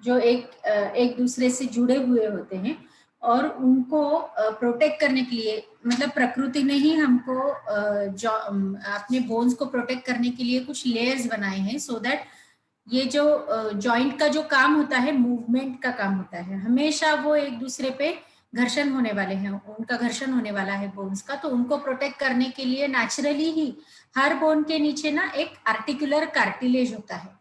जो एक दूसरे से जुड़े हुए होते हैं, और उनको प्रोटेक्ट करने के लिए, मतलब प्रकृति ने ही हमको अपने बोन्स को प्रोटेक्ट करने के लिए कुछ लेयर्स बनाए हैं, सो दैट ये जो जॉइंट का जो काम होता है, मूवमेंट का काम होता है, हमेशा वो एक दूसरे पे घर्षण होने वाले हैं, उनका घर्षण होने वाला है बोन्स का, तो उनको प्रोटेक्ट करने के लिए नेचुरली ही हर बोन के नीचे ना एक आर्टिकुलर कार्टिलेज होता है।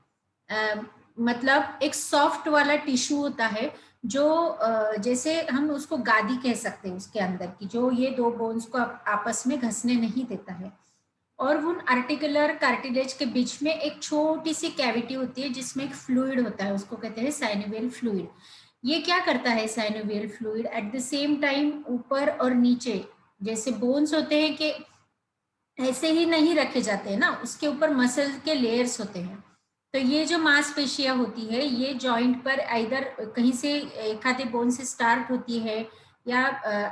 मतलब एक सॉफ्ट वाला टिश्यू होता है, जो जैसे हम उसको गादी कह सकते हैं, उसके अंदर की जो ये दो बोन्स को आपस में घसने नहीं देता है। और उन आर्टिकुलर कार्टिलेज के बीच में एक छोटी सी कैविटी होती है जिसमें एक फ्लूइड होता है, उसको कहते हैं साइनोवियल फ्लूइड। ये क्या करता है synovial fluid, at the same time ऊपर और नीचे जैसे बोन्स होते हैं कि ऐसे ही नहीं रखे जाते हैं ना, उसके ऊपर मसल के लेयर्स होते हैं। तो ये जो मांसपेशियां होती है, ये जॉइंट पर इधर कहीं से एक आधे बोन से स्टार्ट होती है, या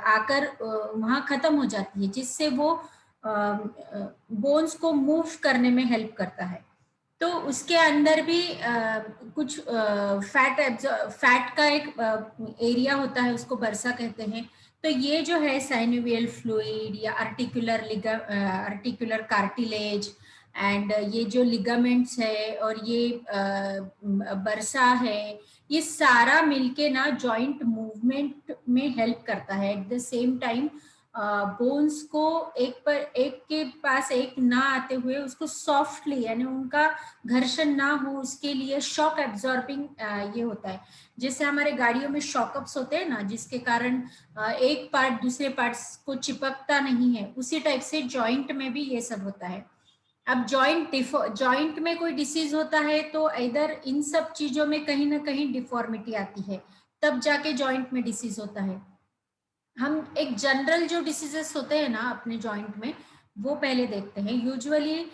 आकर वहां खत्म हो जाती है, जिससे वो बोन्स को मूव करने में हेल्प करता है। तो उसके अंदर भी कुछ फैट का एक एरिया होता है, उसको बरसा कहते हैं। तो ये जो है साइनोवियल फ्लूइड या आर्टिकुलर कार्टिलेज एंड ये जो लिगामेंट्स है और ये बरसा है, ये सारा मिलके ना जॉइंट मूवमेंट में हेल्प करता है। At the same time bones को एक के पास एक ना आते हुए उसको सॉफ्टली, यानी उनका घर्षण ना हो, उसके लिए शॉक एब्जॉर्बिंग ये होता है। जैसे हमारे गाड़ियों में शॉकअप्स होते हैं ना, जिसके कारण एक पार्ट दूसरे पार्ट्स को चिपकता नहीं है, उसी टाइप से जॉइंट में भी ये सब होता है। अब जॉइंट में कोई डिसीज होता है तो इधर इन सब चीजों में कहीं ना कहीं डिफॉर्मिटी आती है, तब जाके जॉइंट में डिसीज होता है। हम एक जनरल जो डिसीजेस होते हैं ना अपने जॉइंट में, वो पहले देखते हैं। यूजुअली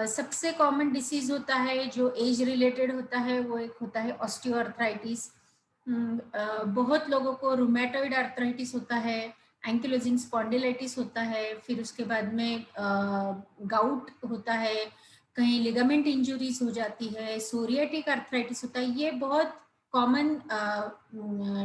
सबसे कॉमन डिसीज होता है जो एज रिलेटेड होता है, वो एक होता है ऑस्टियोआर्थराइटिस। बहुत लोगों को रूमेटॉइड आर्थराइटिस होता है, एंकिलोजिंग स्पॉन्डिलाइटिस होता है, फिर उसके बाद में गाउट होता है, कहीं लिगामेंट इंजुरीज हो जाती है, सोरियाटिक आर्थराइटिस होता है। ये बहुत कॉमन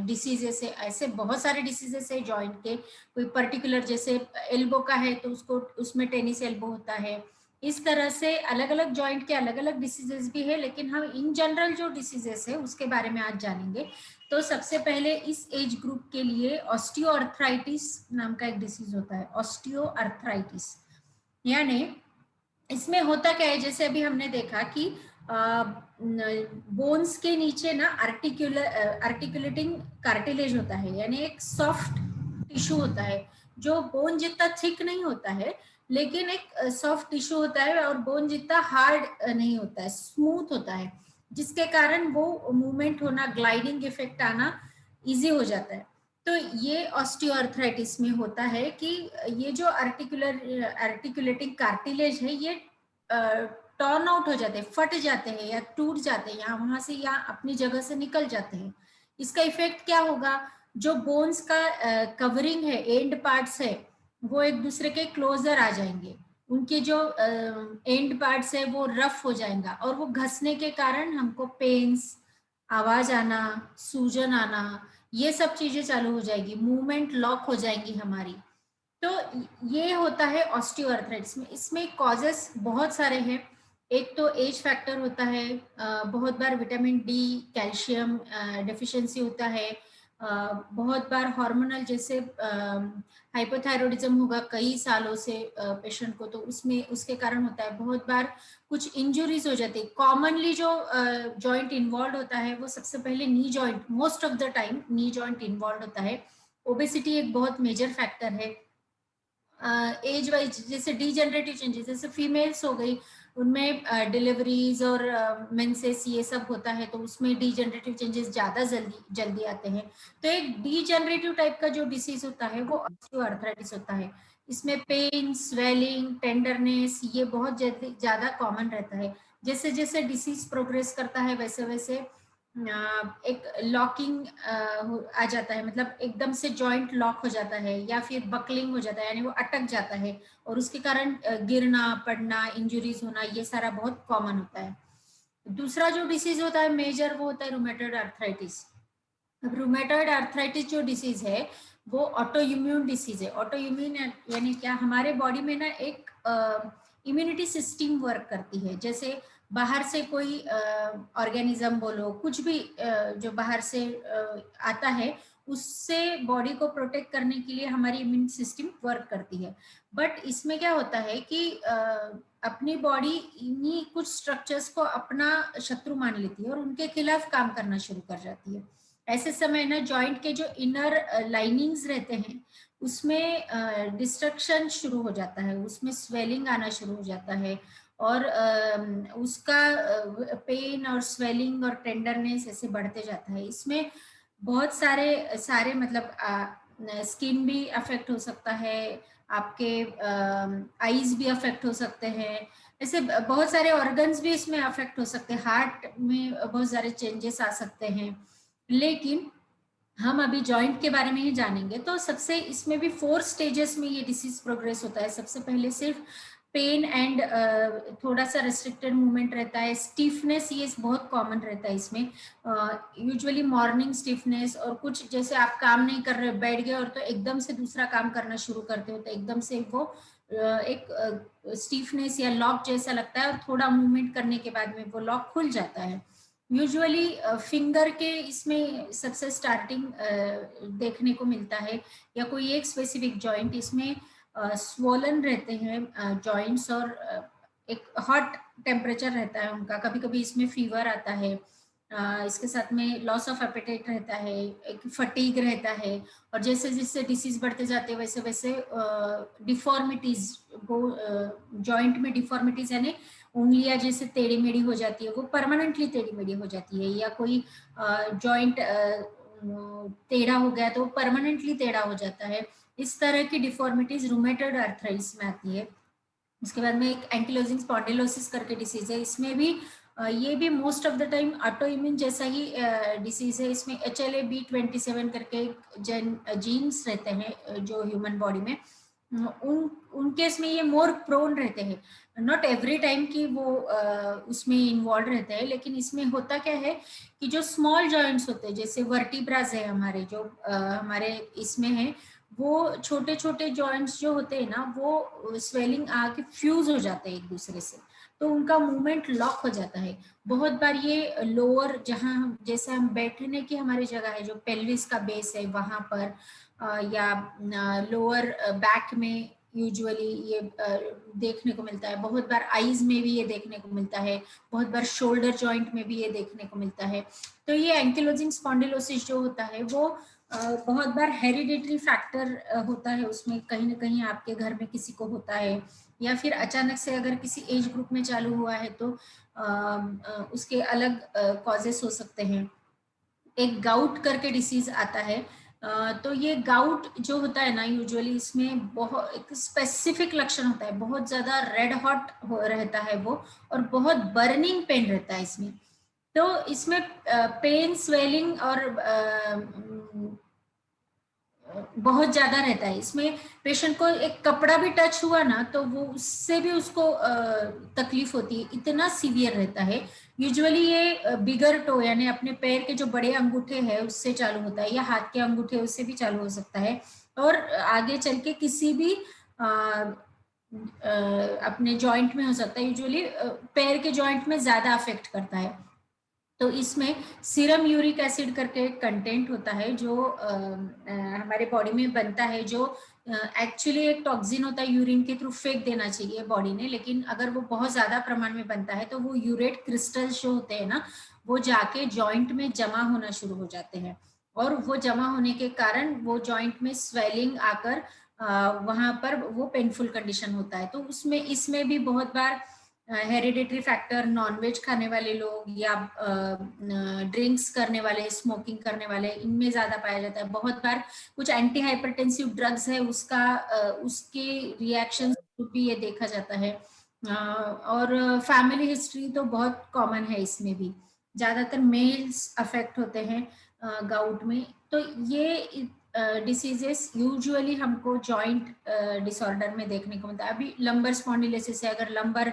डिसीजेस है। ऐसे बहुत सारे डिसीजेस है जॉइंट के, कोई पर्टिकुलर जैसे एल्बो का है तो उसको उसमें टेनिस एल्बो होता है। इस तरह से अलग अलग जॉइंट के अलग अलग डिसीजेस भी है, लेकिन हम इन जनरल जो डिसीजेस है उसके बारे में आज जानेंगे। तो सबसे पहले इस एज ग्रुप के लिए ऑस्टियोआर्थराइटिस नाम का एक डिसीज होता है, ऑस्टियोआर्थराइटिस। यानी इसमें होता क्या है, जैसे अभी हमने देखा कि बोन्स के नीचे ना आर्टिकुलेटिंग कार्टिलेज होता है, यानी एक सॉफ्ट टिश्यू होता है, जो बोन जितना थिक नहीं होता है, लेकिन एक सॉफ्ट टिश्यू होता है, और बोन जितना हार्ड नहीं होता है, स्मूथ होता है, जिसके कारण वो मूवमेंट होना, ग्लाइडिंग इफेक्ट आना इजी हो जाता है। तो ये ऑस्टियोआर्थराइटिस में होता है कि ये जो आर्टिकुलेटिंग कार्टिलेज है, ये टर्न आउट हो जाते हैं, फट जाते हैं या टूट जाते हैं, यहाँ वहां से या अपनी जगह से निकल जाते हैं। इसका इफेक्ट क्या होगा, जो बोन्स का कवरिंग है, एंड पार्ट्स है, वो एक दूसरे के क्लोजर आ जाएंगे, उनके जो एंड पार्ट्स है वो रफ हो जाएगा, और वो घसने के कारण हमको पेन्स, आवाज आना, सूजन आना, ये सब चीजें चालू हो जाएगी, मूवमेंट लॉक हो जाएंगी हमारी। तो ये होता है ऑस्टियोआर्थराइटिस में। इसमें कॉजेस बहुत सारे हैं। एक तो एज फैक्टर होता है, बहुत बार विटामिन डी, कैल्शियम डेफिशिएंसी होता है, बहुत बार हार्मोनल जैसे हाइपोथायरॉयडिज्म होगा कई सालों से पेशेंट को, तो उसमें उसके कारण होता है। बहुत बार कुछ इंजुरीज हो जाती है। कॉमनली जो जॉइंट इन्वॉल्व होता है वो सबसे पहले knee joint, most of the time knee joint involve होता है। ओबेसिटी एक बहुत मेजर फैक्टर है। एज वाइज जैसे डीजेनरेटिव चेंजेस, जैसे फीमेल्स हो गई, उनमें डिलीवरीज और मेंसेस ये सब होता है, तो उसमें डीजेनरेटिव चेंजेस ज्यादा जल्दी जल्दी आते हैं। तो एक डीजेनरेटिव टाइप का जो डिसीज होता है वो ऑस्टियोआर्थराइटिस होता है। इसमें पेन, स्वेलिंग, टेंडरनेस ये बहुत ज्यादा कॉमन रहता है। जैसे जैसे डिसीज प्रोग्रेस करता है वैसे वैसे एक लॉकिंग आ जाता है, मतलब एकदम से जॉइंट लॉक हो जाता है, या फिर बकलिंग हो जाता है, यानी वो अटक जाता है, और उसके कारण गिरना, पड़ना, इंजुरीज होना, ये सारा बहुत कॉमन होता है। दूसरा जो डिसीज होता है मेजर वो होता है रूमेटॉइड आर्थराइटिस। अब रूमेटॉइड आर्थराइटिस जो डिसीज है वो ऑटो इम्यून डिसीज है। ऑटो इम्यून यानी क्या, हमारे बॉडी में ना एक इम्यूनिटी सिस्टम वर्क करती है। जैसे बाहर से कोई ऑर्गेनिज्म बोलो, कुछ भी जो बाहर से आता है, उससे बॉडी को प्रोटेक्ट करने के लिए हमारी इम्यून सिस्टम वर्क करती है। बट इसमें क्या होता है कि अपनी बॉडी इन्हीं कुछ स्ट्रक्चर्स को अपना शत्रु मान लेती है और उनके खिलाफ काम करना शुरू कर जाती है। ऐसे समय ना जॉइंट के जो इनर लाइनिंग्स रहते हैं उसमें डिस्ट्रक्शन शुरू हो जाता है, उसमें स्वेलिंग आना शुरू हो जाता है और उसका पेन और स्वेलिंग और टेंडरनेस ऐसे बढ़ते जाता है। इसमें बहुत सारे सारे मतलब स्किन भी अफेक्ट हो सकता है, आपके आईज भी अफेक्ट हो सकते हैं, ऐसे बहुत सारे ऑर्गन्स भी इसमें अफेक्ट हो सकते हैं, हार्ट में बहुत सारे चेंजेस आ सकते हैं। लेकिन हम अभी जॉइंट के बारे में ही जानेंगे। तो सबसे इसमें भी 4 स्टेजेस में ये डिसीज प्रोग्रेस होता है। सबसे पहले सिर्फ पेन एंड थोड़ा सा रेस्ट्रिक्टेड मूवमेंट रहता है, स्टिफनेस ये बहुत कॉमन रहता है इसमें, यूजुअली मॉर्निंग स्टिफनेस, और कुछ जैसे आप काम नहीं कर रहे, बैठ गए और तो एकदम से दूसरा काम करना शुरू करते हो तो एकदम से वो एक स्टिफनेस या लॉक जैसा लगता है और थोड़ा मूवमेंट करने के बाद में वो लॉक खुल जाता है। यूजुअली फिंगर के इसमें सबसे स्टार्टिंग देखने को मिलता है, या कोई एक स्पेसिफिक जॉइंट इसमें स्वोलन रहते हैं जॉइंट्स, और एक हॉट टेम्परेचर रहता है उनका, कभी कभी इसमें फीवर आता है, इसके साथ में लॉस ऑफ एपेटाइट रहता है, एक फटीग रहता है, और जैसे जैसे डिसीज बढ़ते जाते हैं वैसे वैसे डिफॉर्मिटीज वो जॉइंट में डिफॉर्मिटीज यानी उंगलियां जैसे टेढ़ी मेढ़ी हो जाती है, वो परमानेंटली टेढ़ी मेढ़ी हो जाती है, या कोई जॉइंट टेढ़ा हो गया तो परमानेंटली टेढ़ा हो जाता है। इस तरह की डिफॉर्मिटीज रूमेटॉइड आर्थराइटिस में आती है। उसके बाद में एक एंकिलोजिंग स्पॉन्डिलोसिस करके डिसीज है, इसमें भी ये भी most of the time auto immune जैसा ही डिसीज है। इसमें HLA-B27 करके जीन्स रहते हैं जो ह्यूमन बॉडी में, उन केस में ये मोर प्रोन रहते हैं। नॉट एवरी टाइम कि वो उसमें इन्वॉल्व रहते हैं, लेकिन इसमें होता क्या है कि जो स्मॉल जॉइंट्स होते हैं जैसे वर्टिब्रास है हमारे, जो हमारे इसमें है, वो छोटे छोटे जॉइंट्स जो होते हैं ना वो स्वेलिंग आके फ्यूज हो जाते हैं एक दूसरे से, तो उनका मूवमेंट लॉक हो जाता है। बहुत बार ये लोअर जहाँ जैसे हम बैठने की हमारी जगह है जो पेल्विस का बेस है वहां पर, या लोअर बैक में यूजुअली ये देखने को मिलता है। बहुत बार आईज में भी ये देखने को मिलता है, बहुत बार शोल्डर जॉइंट में भी ये देखने को मिलता है। तो ये एंकिलोजिंग स्पॉन्डिलोसिस जो होता है वो बहुत बार हेरिडेटरी फैक्टर होता है, उसमें कहीं ना कहीं आपके घर में किसी को होता है, या फिर अचानक से अगर किसी एज ग्रुप में चालू हुआ है तो उसके अलग कॉजेस हो सकते हैं। एक गाउट करके डिसीज आता है, तो ये गाउट जो होता है ना यूजुअली इसमें बहुत एक स्पेसिफिक लक्षण होता है, बहुत ज्यादा रेड हॉट रहता है वो, और बहुत बर्निंग पेन रहता है इसमें। तो इसमें पेन स्वेलिंग और बहुत ज्यादा रहता है इसमें। पेशेंट को एक कपड़ा भी टच हुआ ना तो वो उससे भी उसको तकलीफ होती है, इतना सीवियर रहता है। यूजुअली ये बिगर टो यानी अपने पैर के जो बड़े अंगूठे हैं उससे चालू होता है, या हाथ के अंगूठे उससे भी चालू हो सकता है, और आगे चल के किसी भी अपने जॉइंट में हो सकता है। यूजुअली पैर के जॉइंट में ज्यादा अफेक्ट करता है। तो इसमें सीरम यूरिक एसिड करके कंटेंट होता है जो हमारे बॉडी में बनता है, जो एक्चुअली एक टॉक्सिन होता है, यूरिन के थ्रू फेंक देना चाहिए बॉडी ने, लेकिन अगर वो बहुत ज्यादा प्रमाण में बनता है तो वो यूरेट क्रिस्टल्स जो होते हैं ना वो जाके जॉइंट में जमा होना शुरू हो जाते हैं, और वो जमा होने के कारण वो जॉइंट में स्वेलिंग आकर वहां पर वो पेनफुल कंडीशन होता है। तो उसमें इसमें भी बहुत बार हेरिडेटरी फैक्टर, नॉनवेज खाने वाले लोग या ड्रिंक्स करने वाले, स्मोकिंग करने वाले, इनमें ज्यादा पाया जाता है। बहुत बार कुछ एंटी हाइपरटेंसिव ड्रग्स है उसका उसके रिएक्शन भी ये देखा जाता है। और फैमिली हिस्ट्री तो बहुत कॉमन है, इसमें भी ज्यादातर मेल्स अफेक्ट होते हैं गाउट में। तो ये डिसीजेस यूजुअली हमको जॉइंट डिसऑर्डर में देखने को मिलता है। अभी लंबर स्पॉन्डिलोसिस है, अगर लंबर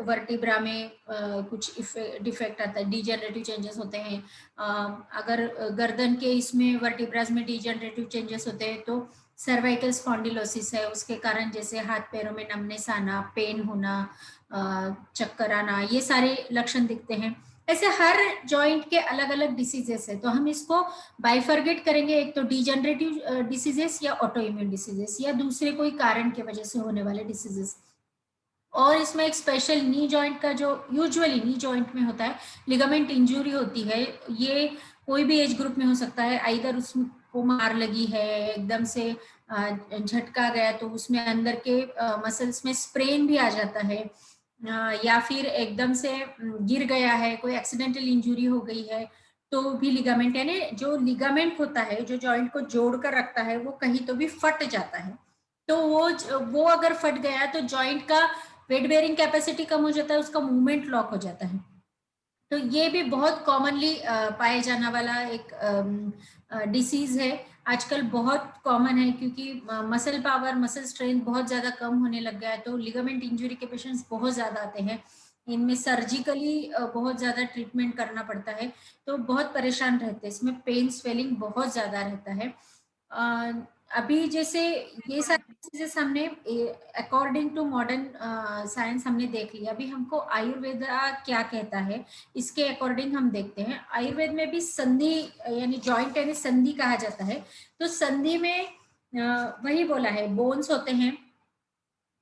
वर्टिब्रा में कुछ डिफेक्ट आता है, डिजेनरेटिव चेंजेस होते हैं, अगर गर्दन के इसमें वर्टिब्रास में डिजेनरेटिव चेंजेस होते हैं तो सर्वाइकल स्पॉन्डिलोसिस है, उसके कारण जैसे हाथ पैरों में नमनेस आना, पेन होना, चक्कर आना, ये सारे लक्षण दिखते हैं। ऐसे हर जॉइंट के अलग अलग डिसीजेस है, तो हम इसको बाइफर्गेट करेंगे, एक तो डिजेनरेटिव डिसीजेस या ऑटो इम्यून डिसीजेस या दूसरे कोई कारण की वजह से होने वाले डिसीजेस। और इसमें एक स्पेशल नी जॉइंट का जो यूजुअली नी जॉइंट में होता है, लिगामेंट इंजुरी होती है, ये कोई भी एज ग्रुप में हो सकता है। आइदर उसको मार लगी है, एकदम से झटका गया तो उसमें अंदर के मसल्स में स्प्रेन भी आ जाता है, या फिर एकदम से गिर गया है, कोई एक्सीडेंटल इंजुरी हो गई है तो भी लिगामेंट, यानी जो लिगामेंट होता है जो जॉइंट को जोड़ कर रखता है वो कहीं तो भी फट जाता है, तो वो अगर फट गया तो जॉइंट का वेट बेयरिंग कैपेसिटी कम हो जाता है, उसका मूवमेंट लॉक हो जाता है। तो ये भी बहुत कॉमनली पाए जाने वाला एक डिसीज है, आजकल बहुत कॉमन है, क्योंकि मसल पावर, मसल स्ट्रेंथ बहुत ज्यादा कम होने लग गया है, तो लिगामेंट इंजुरी के पेशेंट्स बहुत ज्यादा आते हैं, इनमें सर्जिकली बहुत ज्यादा ट्रीटमेंट करना पड़ता है, तो बहुत परेशान रहते हैं, इसमें पेन स्वेलिंग बहुत ज्यादा रहता है। अभी जैसे ये सारी चीजें हमने अकॉर्डिंग टू मॉडर्न साइंस हमने देख लिया, अभी हमको आयुर्वेद क्या कहता है इसके अकॉर्डिंग हम देखते हैं। आयुर्वेद में भी संधि यानी जॉइंट यानी संधि कहा जाता है, तो संधि में वही बोला है, बोन्स होते हैं,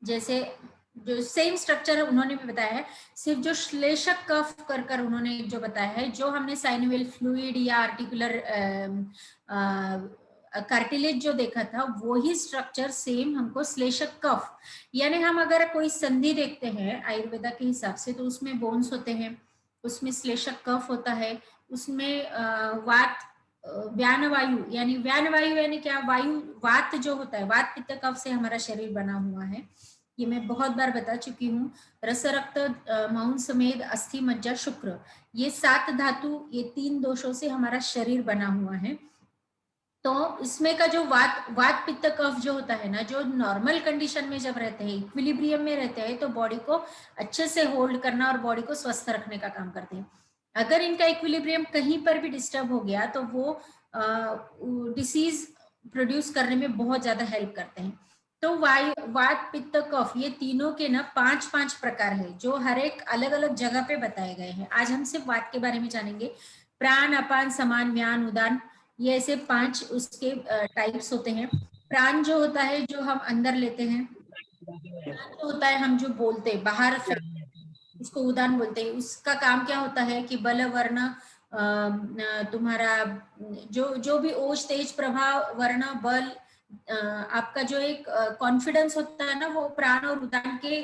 जैसे जो सेम स्ट्रक्चर उन्होंने भी बताया है, सिर्फ जो श्लेषक कफ कर कर उन्होंने जो बताया है, जो हमने साइनोवियल फ्लूइड या आर्टिकुलर कार्टिलेज जो देखा था वही स्ट्रक्चर सेम हमको श्लेषक कफ, यानी हम अगर कोई संधि देखते हैं आयुर्वेदा के हिसाब से तो उसमें बोन्स होते हैं, उसमें श्लेषक कफ होता है, उसमें वात व्यान वायु, यानी व्यान वायु यानी क्या, वायु वात जो होता है, वात पित्त कफ से हमारा शरीर बना हुआ है, ये मैं बहुत बार बता चुकी हूँ। रस रक्त मौन समेत अस्थि मज्जा शुक्र, ये 7 धातु, ये 3 दोषों से हमारा शरीर बना हुआ है। तो इसमें का जो वात पित्त कफ जो होता है ना, जो नॉर्मल कंडीशन में जब रहते हैं, इक्विलिब्रियम में रहते हैं, तो बॉडी को अच्छे से होल्ड करना और बॉडी को स्वस्थ रखने का काम करते हैं। अगर इनका इक्विलिब्रियम कहीं पर भी डिस्टर्ब हो गया तो वो डिसीज प्रोड्यूस करने में बहुत ज्यादा हेल्प करते हैं। तो वात पित्त कफ ये तीनों के ना 5 प्रकार है, जो हर एक अलग अलग जगह पे बताए गए हैं। आज हम सिर्फ वात के बारे में जानेंगे। प्राण, अपान, समान, व्यान, उदान, ये ऐसे 5 उसके टाइप्स होते हैं। प्राण जो होता है जो हम अंदर लेते हैं, उदान जो होता है हम जो बोलते हैं बाहर, उसको उदान बोलते हैं। उसका काम क्या होता है कि बल वर्ण तुम्हारा जो जो भी ओज तेज प्रभाव वर्ण बल, आपका जो एक कॉन्फिडेंस होता है ना, वो प्राण और उदान के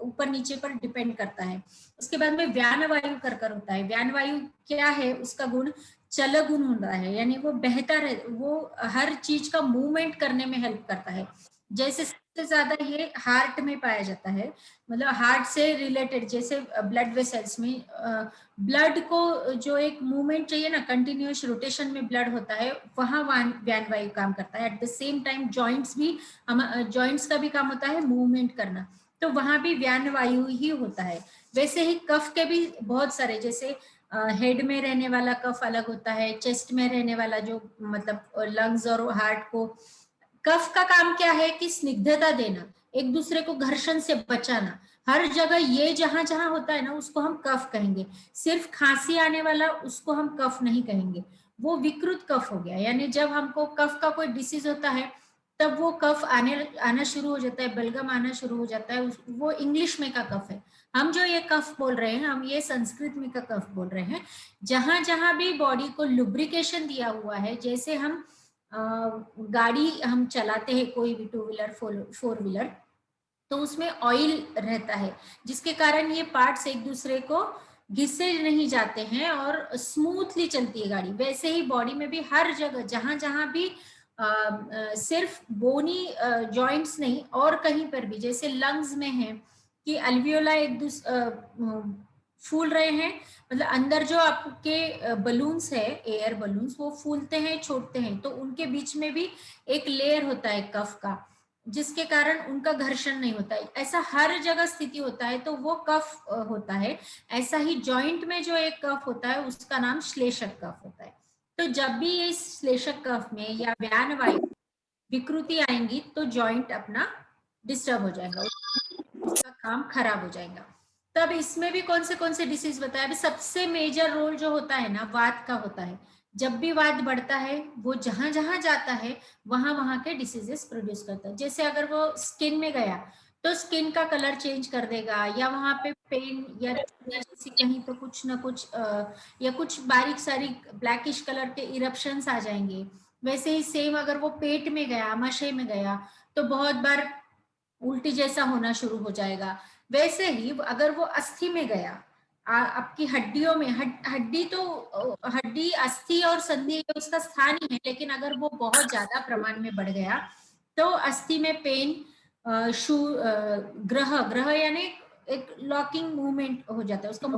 ऊपर नीचे पर डिपेंड करता है। उसके बाद में व्यान वायु कर होता है। व्यान वायु क्या है, उसका गुण चल गुण होता है, यानी वो बेहतर है, वो हर चीज का मूवमेंट करने में हेल्प करता है। जैसे सबसे ज्यादा ये हार्ट में पाया जाता है, मतलब हार्ट से रिलेटेड, जैसे ब्लड वेसल्स में ब्लड को जो एक मूवमेंट चाहिए ना, कंटिन्यूअस रोटेशन में ब्लड होता है, वहां व्यान वायु काम करता है। At the same time joints भी, जॉइंट्स का भी काम होता है मूवमेंट करना, तो वहां भी व्यान वायु ही होता है। वैसे ही कफ के भी बहुत सारे, जैसे हेड में रहने वाला कफ अलग होता है, चेस्ट में रहने वाला जो मतलब लंग्स और हार्ट को, कफ का काम क्या है कि स्निग्धता देना, एक दूसरे को घर्षण से बचाना। हर जगह ये जहां जहां होता है ना उसको हम कफ कहेंगे। सिर्फ खांसी आने वाला उसको हम कफ नहीं कहेंगे, वो विकृत कफ हो गया। यानी जब हमको कफ का कोई डिसीज होता है तब वो कफ आना शुरू हो जाता है, बलगम आना शुरू हो जाता है, वो इंग्लिश में का कफ है। हम जो ये कफ बोल रहे हैं, हम ये संस्कृत में का कफ बोल रहे हैं। जहां जहां भी बॉडी को लुब्रिकेशन दिया हुआ है, जैसे हम गाड़ी हम चलाते हैं, कोई भी 2 व्हीलर 4 व्हीलर, तो उसमें ऑयल रहता है जिसके कारण ये पार्ट्स एक दूसरे को घिसे नहीं जाते हैं और स्मूथली चलती है गाड़ी। वैसे ही बॉडी में भी हर जगह जहां जहां भी सिर्फ बोनी जॉइंट्स नहीं, और कहीं पर भी, जैसे लंग्स में है कि अल्वियोला एक फूल रहे हैं, मतलब अंदर जो आपके बलून्स है, एयर बलून्स, वो फूलते हैं, छोड़ते हैं, तो उनके बीच में भी एक लेयर होता है कफ का, जिसके कारण उनका घर्षण नहीं होता है। ऐसा हर जगह स्थिति होता है, तो वो कफ होता है। ऐसा ही जॉइंट में जो एक कफ होता है उसका नाम श्लेषक कफ होता है। तो जब भी ये श्लेषक कफ में या व्यान वायु विकृति आएंगी तो जॉइंट अपना डिस्टर्ब हो जाएगा, उसका काम खराब हो जाएगा। तब इसमें भी कौन से डिसीज बताया? अभी सबसे मेजर रोल जो होता है ना, वात का होता है। जब भी वात बढ़ता है, वो जहां जहां जाता है वहां वहां के डिसीजेस प्रोड्यूस करता है। जैसे अगर वो स्किन में गया तो स्किन का कलर चेंज कर देगा, या वहां पे पेन या जैसे कहीं तो कुछ ना कुछ या कुछ बारीक सारी ब्लैकिश कलर के इरप्शंस आ जाएंगे। वैसे ही सेम अगर वो पेट में गया, आमाशय में गया, तो बहुत बार उल्टी जैसा होना शुरू हो जाएगा। वैसे ही अगर वो अस्थि में गया, आपकी हड्डियों में, हड्डी तो हड्डी अस्थि और संधि उसका स्थान ही है, लेकिन अगर वो बहुत ज्यादा प्रमाण में बढ़ गया तो अस्थि में पेन, ग्रह ग्रह यानी एक लॉकिंग मूवमेंट हो जाता है, उसका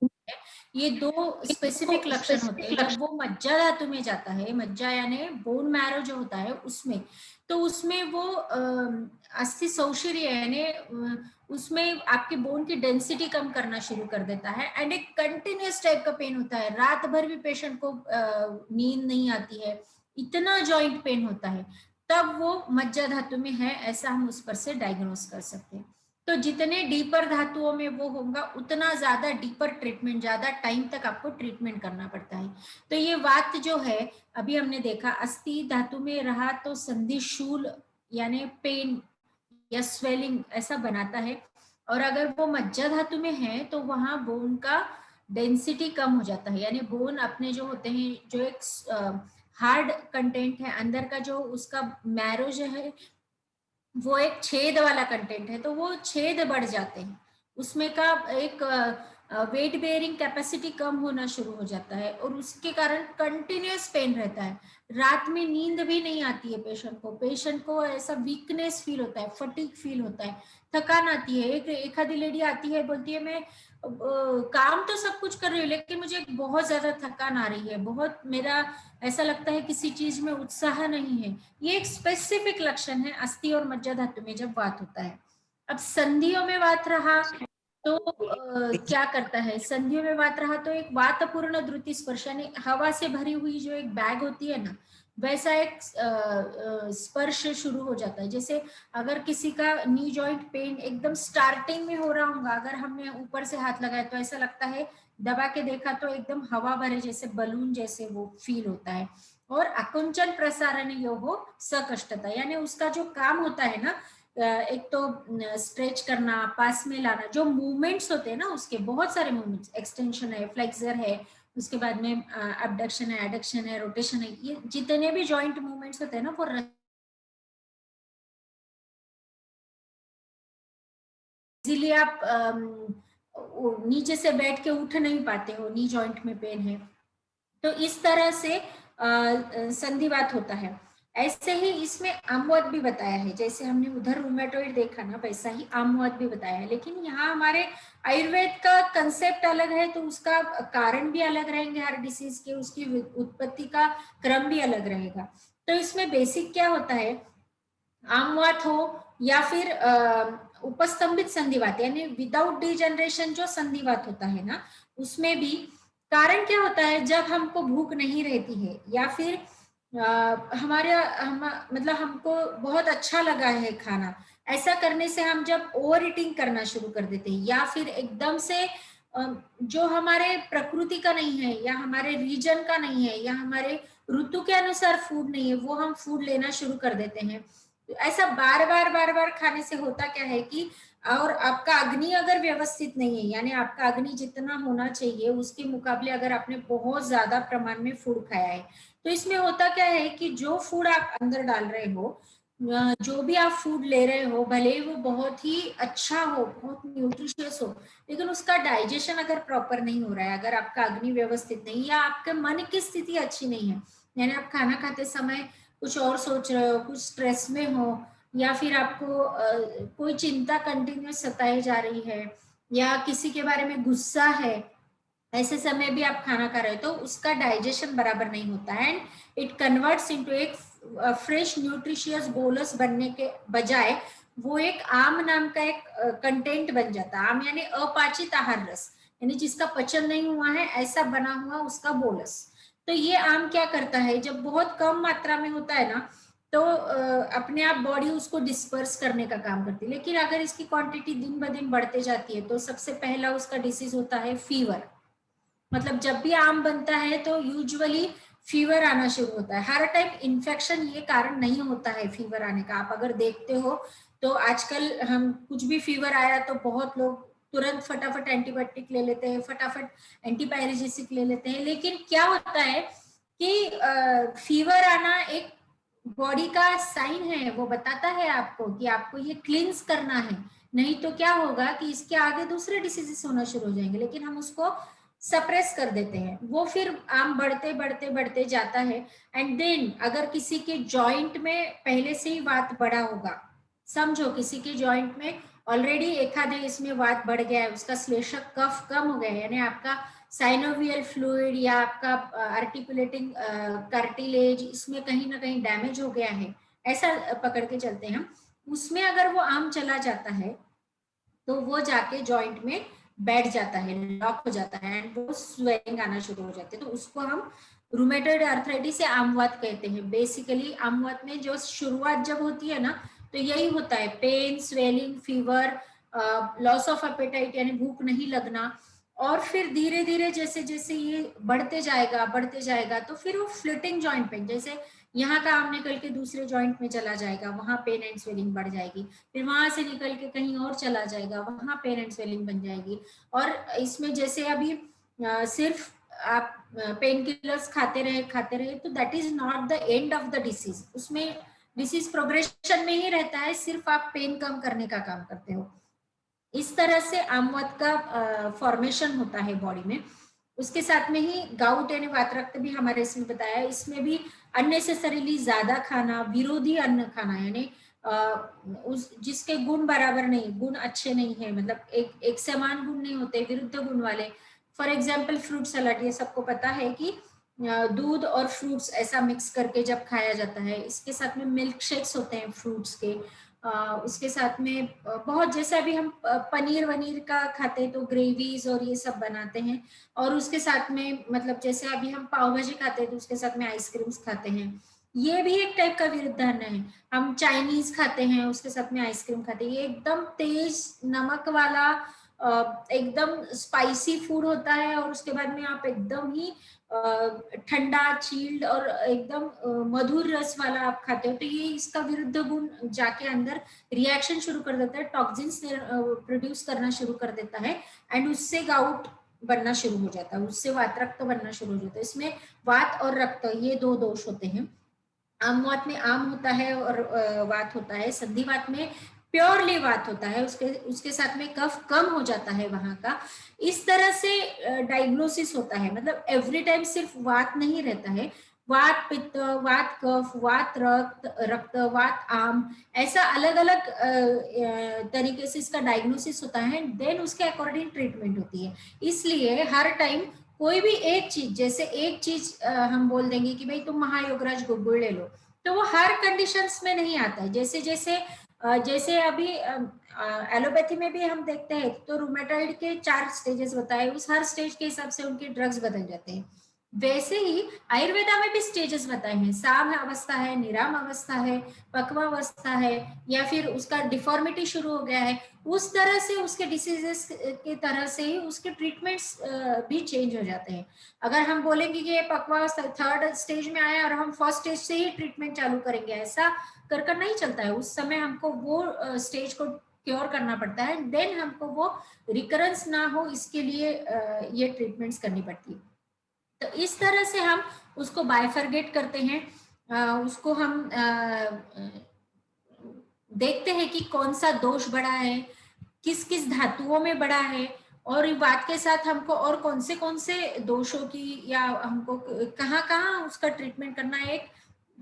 है। ये दो स्पेसिफिक लक्षण होते हैं जब वो मज्जा धातु में जाता है। मज्जा यानी बोन मैरो जो होता है उसमें, तो उसमें वो अस्थि सौशिर्य यानी उसमें आपके बोन की डेंसिटी कम करना शुरू कर देता है, एंड एक कंटिन्यूस टाइप का पेन होता है। रात भर भी पेशेंट को नींद नहीं आती है, इतना जॉइंट पेन होता है। तब वो मज्जा धातु में है, ऐसा हम उस पर से डायग्नोस कर सकते हैं। तो जितने डीपर धातुओं में वो होगा उतना ज्यादा डीपर ट्रीटमेंट, ज्यादा टाइम तक आपको ट्रीटमेंट करना पड़ता है। तो ये वात जो है, अभी हमने देखा अस्थि धातु में रहा तो संधिशूल यानी पेन या स्वेलिंग ऐसा बनाता है, और अगर वो मज्जा धातु में है तो वहां बोन का डेंसिटी कम हो जाता है, यानी बोन अपने जो होते हैं, जो एक हार्ड कंटेंट है अंदर का, जो उसका मैरो जो है वो एक छेद वाला कंटेंट है, तो वो छेद बढ़ जाते हैं, उसमें का एक वेट बेयरिंग कैपेसिटी कम होना शुरू हो जाता है, और उसके कारण कंटिन्यूस पेन रहता है। रात में नींद भी नहीं आती है पेशेंट को ऐसा वीकनेस फील होता है, फटीग फील होता है, थकान आती है। एक आधी लेडी आती है, बोलती है मैं काम तो सब कुछ कर रही हूँ लेकिन मुझे बहुत ज्यादा थकान आ रही है, बहुत मेरा ऐसा लगता है किसी चीज में उत्साह नहीं है। ये एक स्पेसिफिक लक्षण है अस्थि और मज्जा धातु में जब वात होता है। अब संधियों में वात रहा तो क्या करता है? संधियों में वात रहा तो एक वातपूर्ण द्रुति स्पर्श यानी हवा से भरी हुई जो एक बैग होती है ना, वैसा एक स्पर्श शुरू हो जाता है। जैसे अगर किसी का नी जॉइंट पेन एकदम स्टार्टिंग में हो रहा होगा, अगर हमने ऊपर से हाथ लगाया तो ऐसा लगता है, दबा के देखा तो एकदम हवा भरे जैसे बलून जैसे वो फील होता है। और आकुंचन प्रसारण योगो सकष्टता यानी उसका जो काम होता है ना, एक तो स्ट्रेच करना, पास में लाना, जो मूवमेंट्स होते हैं ना, उसके बहुत सारे मूवमेंट्स, एक्सटेंशन है, फ्लेक्सर है, उसके बाद में अबडक्शन है, एडक्शन है, रोटेशन है, ये जितने भी जॉइंट मूवमेंट्स होते हैं ना वो इजीली आप नीचे से बैठ के उठ नहीं पाते हो, नी जॉइंट में पेन है, तो इस तरह से संधिवात होता है। ऐसे ही इसमें आमवात भी बताया है, जैसे हमने उधर रूमेटोइड देखा ना, वैसा ही आमवात भी बताया है, लेकिन यहाँ हमारे आयुर्वेद का कंसेप्ट अलग है, तो उसका कारण भी अलग रहेंगे हर डिसीज के, उसकी उत्पत्ति का क्रम भी अलग रहेगा। तो इसमें बेसिक क्या होता है, आमवात हो या फिर उपस्तंभित संधिवात यानी विदाउट डिजनरेशन जो संधिवात होता है ना, उसमें भी कारण क्या होता है, जब हमको भूख नहीं रहती है या फिर मतलब हमको बहुत अच्छा लगा है खाना, ऐसा करने से हम जब ओवर ईटिंग करना शुरू कर देते हैं, या फिर एकदम से जो हमारे प्रकृति का नहीं है या हमारे रीजन का नहीं है या हमारे ऋतु के अनुसार फूड नहीं है, वो हम फूड लेना शुरू कर देते हैं। तो ऐसा बार बार खाने से होता क्या है कि, और आपका अग्नि अगर व्यवस्थित नहीं है, यानी आपका अग्नि जितना होना चाहिए उसके मुकाबले अगर आपने बहुत ज्यादा प्रमाण में फूड खाया है, तो इसमें होता क्या है कि जो फूड आप अंदर डाल रहे हो, जो भी आप फूड ले रहे हो, भले ही वो बहुत ही अच्छा हो, बहुत न्यूट्रिशियस हो, लेकिन उसका डाइजेशन अगर प्रॉपर नहीं हो रहा है, अगर आपका अग्नि व्यवस्थित नहीं, या आपके मन की स्थिति अच्छी नहीं है, यानी आप खाना खाते समय कुछ और सोच रहे हो, कुछ स्ट्रेस में हो, या फिर आपको कोई चिंता कंटिन्यूस सताई जा रही है, या किसी के बारे में गुस्सा है, ऐसे समय भी आप खाना खा रहे हो तो उसका डाइजेशन बराबर नहीं होता है, एंड इट कन्वर्ट्स इनटू एक फ्रेश न्यूट्रिशियस बोलस बनने के बजाय वो एक आम नाम का एक कंटेंट बन जाता है। आम यानी अपाचित आहार रस, यानी जिसका पचन नहीं हुआ है ऐसा बना हुआ उसका बोलस। तो ये आम क्या करता है, जब बहुत कम मात्रा में होता है ना तो अपने आप बॉडी उसको डिस्पर्स करने का काम करती है। लेकिन अगर इसकी क्वांटिटी दिन ब दिन बढ़ते जाती है तो सबसे पहला उसका डिसीज होता है फीवर। मतलब जब भी आम बनता है तो यूजुअली फीवर आना शुरू होता है। हर टाइम इन्फेक्शन ये कारण नहीं होता है फीवर आने का। आप अगर देखते हो तो आजकल हम कुछ भी फीवर आया तो बहुत लोग तुरंत फटाफट एंटीबायोटिक ले लेते हैं, फटाफट एंटीपायरेजिक ले लेते हैं। लेकिन क्या होता है कि फीवर आना एक बॉडी का साइन है, वो बताता है आपको कि आपको ये क्लींस करना है, नहीं तो क्या होगा कि इसके आगे दूसरे डिसीजेस होना शुरू हो जाएंगे। लेकिन हम उसको सप्रेस कर देते हैं, वो फिर आम बढ़ते बढ़ते बढ़ते जाता है। एंड देन अगर किसी के जॉइंट में पहले से ही वात बढ़ा होगा, समझो किसी के जॉइंट में ऑलरेडी एक आधे इसमें वात बढ़ गया है, उसका श्लेष्मक कफ कम हो गया है, यानी आपका साइनोवियल फ्लूइड या आपका आर्टिकुलेटिंग कार्टिलेज इसमें कहीं ना कहीं डैमेज हो गया है, ऐसा पकड़ के चलते हैं हम। उसमें अगर वो आम चला जाता है तो वो जाके जॉइंट में बैठ जाता है, लॉक हो जाता है, एंड वो स्वेलिंग आना शुरू हो जाती है। तो उसको हम रूमेटॉइड आर्थराइटिस या आमवात कहते हैं। बेसिकली आमवात में जो शुरुआत जब होती है ना तो यही होता है, pain, swelling, fever, loss of appetite यानी भूख नहीं लगना। और फिर धीरे धीरे जैसे जैसे ये बढ़ते जाएगा तो फिर वो फ्लिटिंग जॉइंट पेन, जैसे यहाँ का आम निकल के दूसरे जॉइंट में चला जाएगा, वहां पेन एंड स्वेलिंग बढ़ जाएगी। फिर वहां से निकल के कहीं और चला जाएगा, वहां पेन एंड स्वेलिंग बन जाएगी। और इसमें जैसे अभी सिर्फ आप पेन किलर्स खाते रहे तो that is not the end of the disease. उसमें डिसीज प्रोग्रेशन में ही रहता है, सिर्फ आप पेन कम करने का काम करते हो। इस तरह से आमवत का फॉर्मेशन होता है बॉडी में। उसके साथ में ही गाउट यानी वातरक्त भी हमारे इसमें बताया है। इसमें भी अननेसेसरीली ज्यादा खाना, विरोधी अन्न खाना, यानी उस जिसके गुण बराबर नहीं, गुण अच्छे नहीं है, मतलब एक समान गुण नहीं होते, विरुद्ध गुण वाले। फॉर एग्जाम्पल फ्रूट सलाड, ये सबको पता है कि दूध और फ्रूट्स ऐसा मिक्स करके जब खाया जाता है, इसके साथ में मिल्क शेक्स होते हैं फ्रूट्स के, उसके साथ में बहुत, जैसे अभी हम पनीर वनीर का खाते हैं तो ग्रेवीज और ये सब बनाते हैं। और उसके साथ में मतलब जैसे अभी हम पाव भाजी खाते हैं तो उसके साथ में आइसक्रीम्स खाते हैं, ये भी एक टाइप का विरुद्ध अन्न है। हम चाइनीज खाते हैं उसके साथ में आइसक्रीम खाते हैं, ये एकदम तेज नमक वाला एकदम स्पाइसी फूड होता है। और उसके बाद में आप एकदम ही ठंडा चील्ड और एकदम मधुर रस वाला आप खाते हो, तो ये इसका विरुद्ध गुण जाके अंदर रिएक्शन शुरू कर देता है, टॉक्सिन्स प्रोड्यूस करना शुरू कर देता है, एंड उससे गाउट बनना शुरू हो जाता है, उससे वात रक्त बनना शुरू हो जाता है। इसमें वात और रक्त ये दो दोष होते हैं। आमवात में आम होता है और वात होता है। संधिवात में प्योरली वात होता है, उसके उसके साथ में कफ कम हो जाता है वहां का। इस तरह से डायग्नोसिस होता है, मतलब एवरी टाइम सिर्फ वात नहीं रहता है, वात पित्त, वात कफ, वात रक्त, रक्त वात आम, ऐसा अलग अलग तरीके से इसका डायग्नोसिस होता है, देन उसके अकॉर्डिंग ट्रीटमेंट होती है। इसलिए हर टाइम कोई भी एक चीज, जैसे एक चीज हम बोल देंगे कि भाई तुम महायोगराज गुड़ ले लो, तो वो हर कंडीशंस में नहीं आता है। जैसे जैसे जैसे अभी एलोपैथी में भी हम देखते हैं तो रूमेटॉइड के 4 स्टेजेस बताए, उस हर स्टेज के हिसाब से उनके ड्रग्स बदल जाते हैं। वैसे ही आयुर्वेदा में भी स्टेजेस बताए हैं, साम अवस्था है, निराम अवस्था है, पक्वावस्था है, या फिर उसका डिफॉर्मिटी शुरू हो गया है, उस तरह से उसके डिसीजेस के तरह से ही उसके ट्रीटमेंट्स भी चेंज हो जाते हैं। अगर हम बोलेंगे कि ये पक्वावस्था 3rd स्टेज में आया और हम 1st स्टेज से ही ट्रीटमेंट चालू करेंगे, ऐसा कर नहीं चलता है। उस समय हमको वो स्टेज को क्योर करना पड़ता है, देन हमको वो रिकरेंस ना हो इसके लिए ये ट्रीटमेंट्स करनी पड़ती है। तो इस तरह से हम उसको बाइफरगेट करते हैं, उसको हम देखते हैं कि कौन सा दोष बढ़ा है, किस किस धातुओं में बढ़ा है, और बात के साथ हमको और कौन से दोषों की, या हमको कहाँ कहाँ उसका ट्रीटमेंट करना है, एक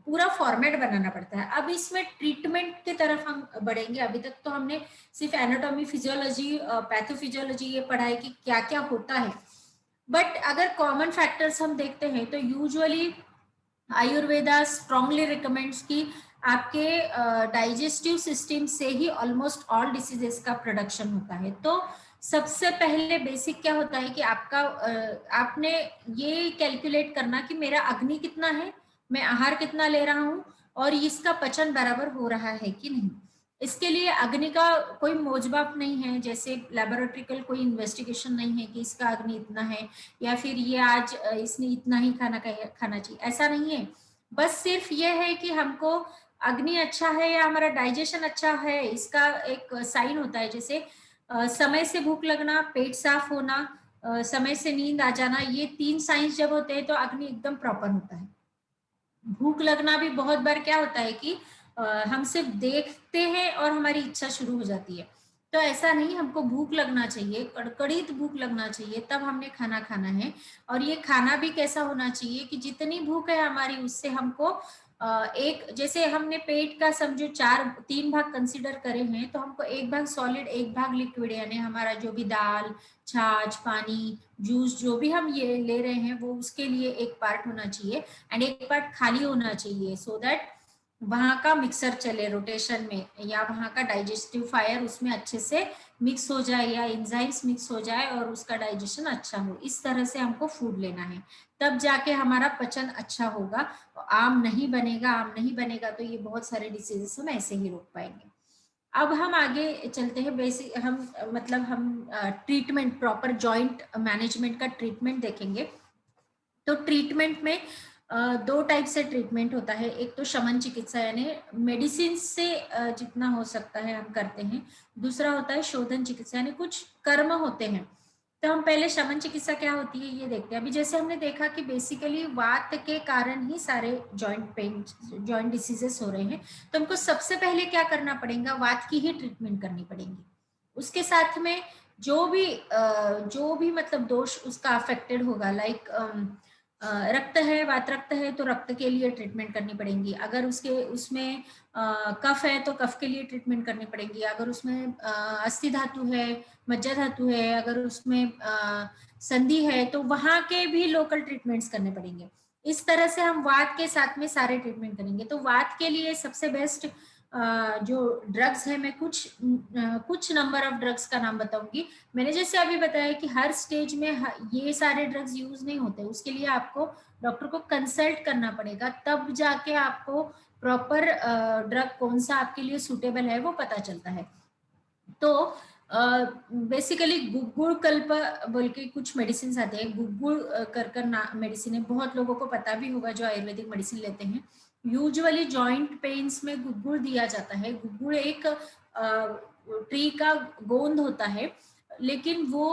पूरा फॉर्मेट बनाना पड़ता है। अब इसमें ट्रीटमेंट की तरफ हम बढ़ेंगे। अभी तक तो हमने सिर्फ एनाटॉमी, फिजियोलॉजी, पैथोफिजियोलॉजी ये पढ़ाई कि क्या क्या होता है, बट अगर कॉमन फैक्टर्स हम देखते हैं तो यूजुअली आयुर्वेदा स्ट्रांगली रिकमेंड्स कि आपके डाइजेस्टिव सिस्टम से ही ऑलमोस्ट ऑल डिसीजेस का प्रोडक्शन होता है। तो सबसे पहले बेसिक क्या होता है कि आपका आपने ये कैलकुलेट करना कि मेरा अग्नि कितना है, मैं आहार कितना ले रहा हूँ, और इसका पचन बराबर हो रहा है कि नहीं। इसके लिए अग्नि का कोई मोजमाप नहीं है, जैसे लेबोरेटरिकल कोई इन्वेस्टिगेशन नहीं है कि इसका अग्नि इतना है, या फिर ये आज इसने इतना ही खाना चाहिए, ऐसा नहीं है। बस सिर्फ ये है कि हमको अग्नि अच्छा है या हमारा डाइजेशन अच्छा है, इसका एक साइन होता है। जैसे समय से भूख लगना, पेट साफ होना, समय से नींद आ जाना, ये 3 साइंस जब होते हैं तो अग्नि एकदम प्रॉपर होता है। भूख लगना भी बहुत बार क्या होता है कि हम सिर्फ देखते हैं और हमारी इच्छा शुरू हो जाती है। तो ऐसा नहीं, हमको भूख लगना चाहिए, कड़कड़ीत भूख लगना चाहिए, तब हमने खाना खाना है। और ये खाना भी कैसा होना चाहिए कि जितनी भूख है हमारी उससे हमको एक, जैसे हमने पेट का समझो 3 भाग कंसिडर करे हैं, तो हमको 1 भाग सॉलिड 1 भाग लिक्विड, यानी हमारा जो भी दाल, छाछ, पानी, जूस जो भी हम ये ले रहे हैं वो उसके लिए एक पार्ट होना चाहिए, एंड एक पार्ट खाली होना चाहिए, सो दैट वहां का मिक्सर चले रोटेशन में, या वहां का डाइजेस्टिव फायर उसमें अच्छे से मिक्स हो जाए, या एंजाइम्स मिक्स हो जाए और उसका डाइजेशन अच्छा हो। इस तरह से हमको फूड लेना है, तब जाके हमारा पचन अच्छा होगा। आम नहीं बनेगा, आम नहीं बनेगा तो ये बहुत सारे डिसीजेस हम ऐसे ही रोक पाएंगे। अब हम आगे चलते हैं, बेसिक हम मतलब हम ट्रीटमेंट, प्रॉपर जॉइंट मैनेजमेंट का ट्रीटमेंट देखेंगे। तो ट्रीटमेंट में 2 टाइप से ट्रीटमेंट होता है। एक तो शमन चिकित्सा, यानी मेडिसिन से जितना हो सकता है हम करते हैं। दूसरा होता है शोधन चिकित्सा, यानी कुछ कर्म होते हैं। तो हम पहले शमन चिकित्सा क्या होती है ये देखते हैं। अभी जैसे हमने देखा कि बेसिकली वात के कारण ही सारे जॉइंट पेन, जॉइंट डिसीजेस हो रहे हैं, तो हमको सबसे पहले क्या करना पड़ेगा, वात की ही ट्रीटमेंट करनी पड़ेगी। उसके साथ में जो भी मतलब दोष उसका अफेक्टेड होगा, लाइक रक्त है, वात रक्त है तो रक्त के लिए ट्रीटमेंट करनी पड़ेगी। अगर उसके उसमें कफ है तो कफ के लिए ट्रीटमेंट करनी पड़ेगी। अगर उसमें अस्थि धातु है, मज्जा धातु है, अगर उसमें संधि है तो वहां के भी लोकल ट्रीटमेंट्स करने पड़ेंगे। इस तरह से हम वात के साथ में सारे ट्रीटमेंट करेंगे। तो वात के लिए सबसे बेस्ट जो ड्रग्स है, मैं कुछ नंबर ऑफ ड्रग्स का नाम बताऊंगी। मैंने जैसे अभी बताया कि हर स्टेज में ये सारे ड्रग्स यूज नहीं होते, उसके लिए आपको डॉक्टर को कंसल्ट करना पड़ेगा, तब जाके आपको प्रॉपर ड्रग कौन सा आपके लिए सुटेबल है वो पता चलता है। तो बेसिकली गुग्गुड़ कल्प बोल के कुछ मेडिसिन आते हैं, गुग्गुड़ कर मेडिसिन है, बहुत लोगों को पता भी होगा जो आयुर्वेदिक मेडिसिन लेते हैं। यूजुअली जॉइंट पेन्स में गुग्गुड़ दिया जाता है। गुग्गुड़ एक ट्री का गोंद होता है, लेकिन वो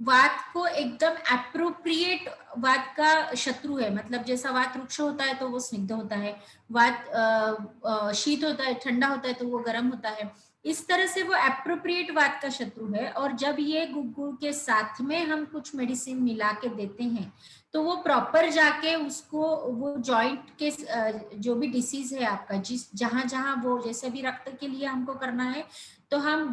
वात को एकदम अप्रोप्रिएट, वात का शत्रु है। मतलब जैसा वात रुक्ष होता है तो वो स्निग्ध होता है, वात शीत होता है, ठंडा होता है तो वो गर्म होता है। इस तरह से वो अप्रोप्रिएट वात का शत्रु है। और जब ये गुग्गुड़ के साथ में हम कुछ मेडिसिन मिला के देते हैं तो वो प्रॉपर जाके उसको, वो जॉइंट के जो भी डिसीज है आपका, जिस जहां जहां वो, जैसे भी रक्त के लिए हमको करना है तो हम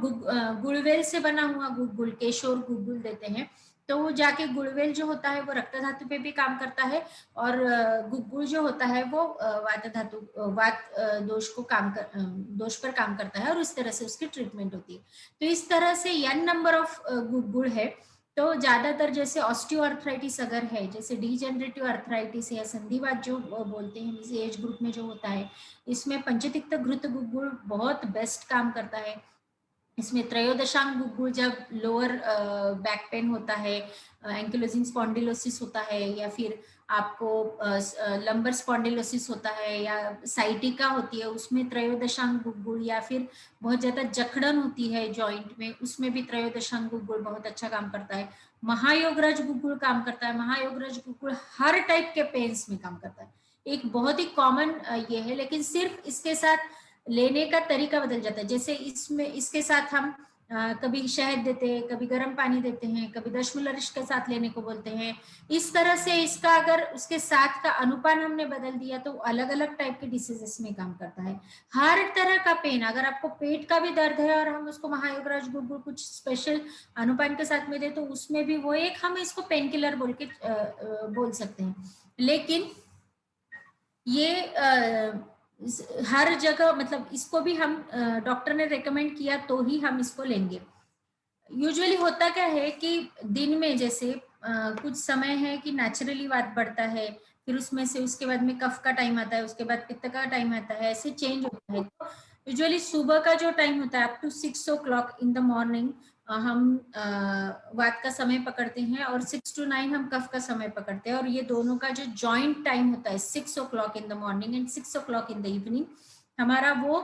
गुड़वेल से बना हुआ गुग्गुल, केशोर गुग्गुल देते हैं। तो वो जाके गुड़वेल जो होता है वो रक्त धातु पे भी काम करता है, और गुग्गुल जो होता है वो वात धातु, वात दोष को दोष पर काम करता है, और उस तरह से उसकी ट्रीटमेंट होती है। तो इस तरह से n नंबर ऑफ गुग्गुल है। तो ज्यादातर जैसे ऑस्टियोआर्थराइटिस अगर है, जैसे डीजेनरेटिव अर्थराइटिस है, या संधिवात जो बोलते हैं इस एज ग्रुप में जो होता है, इसमें पंचतिक्त घृत गुग्गुल बहुत बेस्ट काम करता है। इसमें त्रयोदशांग गुग्गुल, जब लोअर बैक पेन होता है, एंकिलोजिंग स्पॉन्डिलोसिस होता है, या फिर आपको लंबर स्पॉन्डिलोसिस होता है, या साइटिका होती है, उसमें त्रयोदशांग गुग्गुल, या फिर बहुत ज्यादा जकड़न होती है जॉइंट में, उसमें भी त्रयोदशांग गुग्गुल बहुत अच्छा काम करता है। महायोगराज गुग्गुल काम करता है। महायोगराज गुग्गुल हर टाइप के पेन्स में काम करता है। एक बहुत ही कॉमन ये है, लेकिन सिर्फ इसके साथ लेने का तरीका बदल जाता है। जैसे इसमें इसके साथ हम कभी शहद देते हैं, कभी गर्म पानी देते हैं, कभी दशमूलारिष्ट के साथ लेने को बोलते हैं। इस तरह से इसका अगर उसके साथ का अनुपान हमने बदल दिया तो अलग अलग टाइप के डिसीजेस में काम करता है। हर तरह का पेन, अगर आपको पेट का भी दर्द है और हम उसको महायोगराज गुड़गुड़ कुछ स्पेशल अनुपान के साथ में दे, तो उसमें भी वो एक हम इसको पेन किलर बोल के बोल सकते हैं। लेकिन ये हर जगह, मतलब इसको भी हम डॉक्टर ने रेकमेंड किया तो ही हम इसको लेंगे। यूजुअली होता क्या है कि दिन में जैसे कुछ समय है कि नेचुरली वात बढ़ता है, फिर उसमें से उसके बाद में कफ का टाइम आता है, उसके बाद पित्त का टाइम आता है, ऐसे चेंज होता है। तो यूजुअली सुबह का जो टाइम होता है up to 6 o'clock in the morning हम वात का समय पकड़ते हैं, और 6 to 9 हम कफ का समय पकड़ते हैं। और ये दोनों का जो जॉइंट टाइम होता है 6 o'clock in the morning and 6 o'clock in the evening, हमारा वो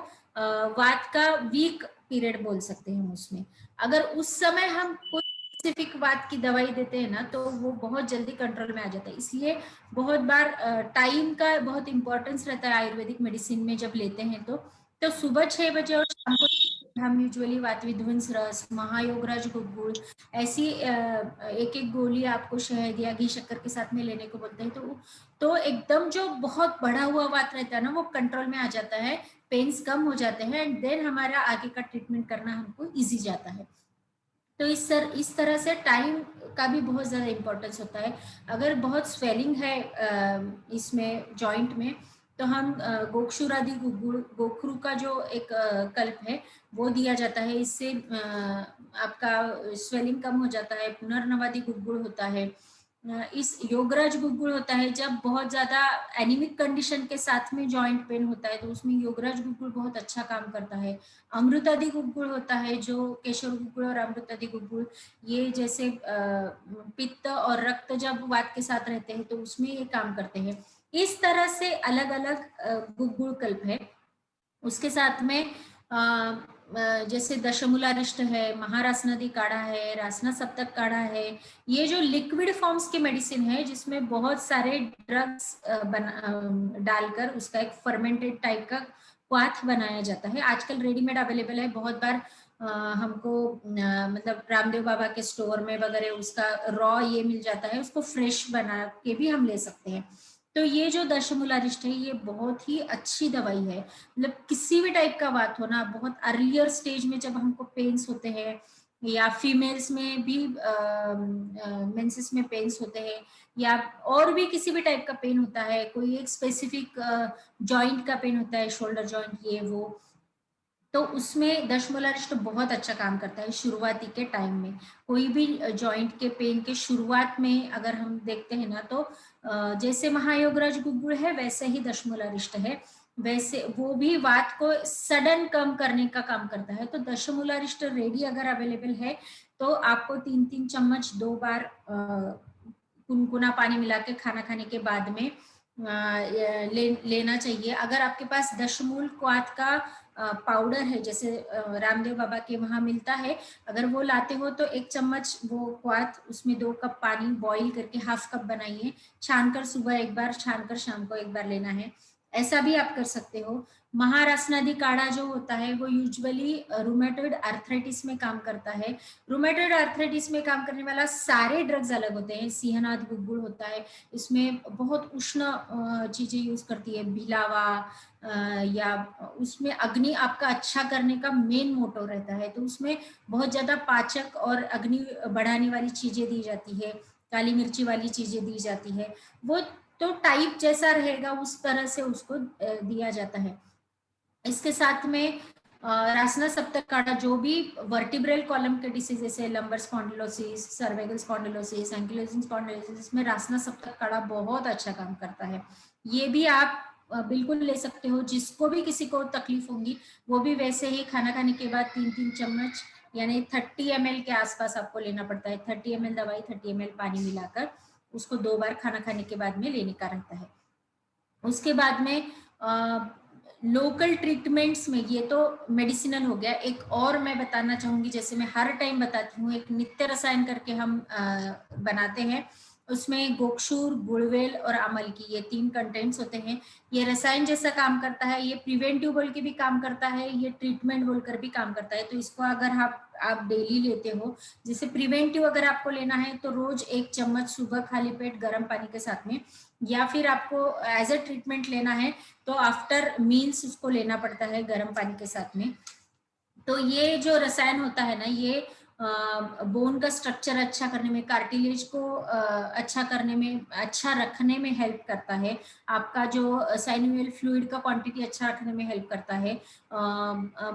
वात का वीक पीरियड बोल सकते हैं हम उसमें। अगर उस समय हम कोई स्पेसिफिक बात की दवाई देते हैं ना, तो वो बहुत जल्दी कंट्रोल में आ जाता है। इसलिए बहुत बार टाइम का बहुत इंपॉर्टेंस रहता है आयुर्वेदिक मेडिसिन में जब लेते हैं तो सुबह 6 बजे और शाम को हम यूजुअली वात विध्वंस रस, महायोगराज गुड़गुड़, ऐसी एक एक गोली आपको शहद या घी शक्कर के साथ में लेने को बोलते हैं। तो एकदम जो बहुत बढ़ा हुआ वात रहता है ना, वो कंट्रोल में आ जाता है, पेन्स कम हो जाते हैं, एंड देन हमारा आगे का ट्रीटमेंट करना हमको इजी जाता है। तो इस तरह से टाइम का भी बहुत ज़्यादा इम्पोर्टेंस होता है। अगर बहुत स्वेलिंग है इसमें जॉइंट में, तो हम गोक्षुरादि गोखरू का जो एक कल्प है वो दिया जाता है। इससे आपका स्वेलिंग कम हो जाता है। पुनर्नवादि गुड़गुड़ होता है। इस योगराज गुड़गुड़ होता है जब बहुत ज्यादा एनीमिक कंडीशन के साथ में जॉइंट पेन होता है, तो उसमें योगराज गुड़गुड़ बहुत अच्छा काम करता है। अमृतादि गुड़गुड़ होता है जो केशर गुड़गुड़ और अमृतादि गुड़गुड़, ये जैसे पित्त और रक्त जब वात के साथ रहते हैं तो उसमें ये काम करते हैं। इस तरह से अलग अलग गुड़गुड़ कल्प है। उसके साथ में जैसे दशमूलारिष्ट है, महारासनादि काढ़ा है, रासना सप्तक काढ़ा है, ये जो लिक्विड फॉर्म्स की मेडिसिन है जिसमें बहुत सारे ड्रग्स डालकर उसका एक फर्मेंटेड टाइप का क्वाथ बनाया जाता है। आजकल रेडीमेड अवेलेबल है। बहुत बार हमको मतलब रामदेव बाबा के स्टोर में वगैरह उसका रॉ ये मिल जाता है, उसको फ्रेश बना के भी हम ले सकते हैं। तो ये जो दशमूलारिष्ट है ये बहुत ही अच्छी दवाई है। मतलब किसी भी टाइप का बात हो ना, बहुत अर्लियर स्टेज में जब हमको पेन्स होते हैं, या फीमेल्स में भी मेंसेस में पेन्स होते हैं, या और भी किसी भी टाइप का पेन होता है, कोई एक स्पेसिफिक जॉइंट का पेन होता है, शोल्डर जॉइंट ये वो, तो उसमें दशमूलारिष्ट बहुत अच्छा काम करता है शुरुआती के टाइम में। कोई भी जॉइंट के पेन के शुरुआत में अगर हम देखते हैं ना, तो जैसे महायोगराज गुड़गुड़ है वैसे ही दशमूलारिष्ट है, वैसे वो भी वात को सडन कम करने का काम करता है। तो दशमूलारिष्ट रेडी अगर अवेलेबल है तो आपको 3-3 चम्मच 2 बार गुनगुना पानी मिला के खाना खाने के बाद में लेना चाहिए। अगर आपके पास दशमूल क्वाथ का पाउडर है, जैसे रामदेव बाबा के वहां मिलता है, अगर वो लाते हो तो 1 चम्मच वो क्वाथ, उसमें 2 कप पानी बॉईल करके हाफ कप बनाइए, छानकर सुबह एक बार, छानकर शाम को एक बार लेना है। ऐसा भी आप कर सकते हो। महारासनादि काढ़ा जो होता है वो यूजुअली रूमेटॉइड आर्थराइटिस में काम करता है। रूमेटॉइड आर्थराइटिस में काम करने वाला सारे ड्रग्स अलग होते हैं। सिंहनाथ गुड़गुड़ होता है, इसमें बहुत उष्ण चीजें यूज करती है, भिलावा या उसमें अग्नि आपका अच्छा करने का मेन मोटो रहता है, तो उसमें बहुत ज्यादा पाचक और अग्नि बढ़ाने वाली चीजें दी जाती है, काली मिर्ची वाली चीजें दी जाती है। वो तो टाइप जैसा रहेगा उस तरह से उसको दिया जाता है। इसके साथ में रासना सप्तक काढ़ा, जो भी वर्टिब्रल कॉलम के डिसीज जैसे lumbar spondylosis, cervical spondylosis, ankylosing spondylosis, इसमें रासना सप्तक काढ़ा बहुत अच्छा काम करता है। ये भी आप बिल्कुल ले सकते हो। जिसको भी किसी को तकलीफ होगी वो भी वैसे ही खाना खाने के बाद 3-3 चम्मच यानी 30 ml के आसपास आपको लेना पड़ता है। 30 ml दवाई, 30 ml पानी मिलाकर उसको 2 बार खाना खाने के बाद में लेने का रहता है। उसके बाद में लोकल ट्रीटमेंट्स में, ये तो मेडिसिनल हो गया। एक और मैं बताना चाहूंगी, जैसे मैं हर टाइम बताती हूँ, एक नित्य रसायन करके हम बनाते हैं, उसमें गोक्षूर, गुड़वेल और अमल की ये 3 कंटेंट्स होते हैं। ये रसायन जैसा काम करता है, ये प्रिवेंटिव बोल के भी काम करता है, ये ट्रीटमेंट बोलकर भी काम करता है। तो इसको अगर आप डेली लेते हो, जैसे प्रिवेंटिव अगर आपको लेना है तो रोज 1 चम्मच सुबह खाली पेट गर्म पानी के साथ में, या फिर आपको एज अ ट्रीटमेंट लेना है तो आफ्टर मील्स उसको लेना पड़ता है गर्म पानी के साथ में। तो ये जो रसायन होता है ना, ये बोन का स्ट्रक्चर अच्छा करने में, कार्टिलेज को अच्छा करने में, अच्छा रखने में हेल्प करता है। आपका जो साइनोवियल फ्लूइड का क्वांटिटी अच्छा रखने में हेल्प करता है।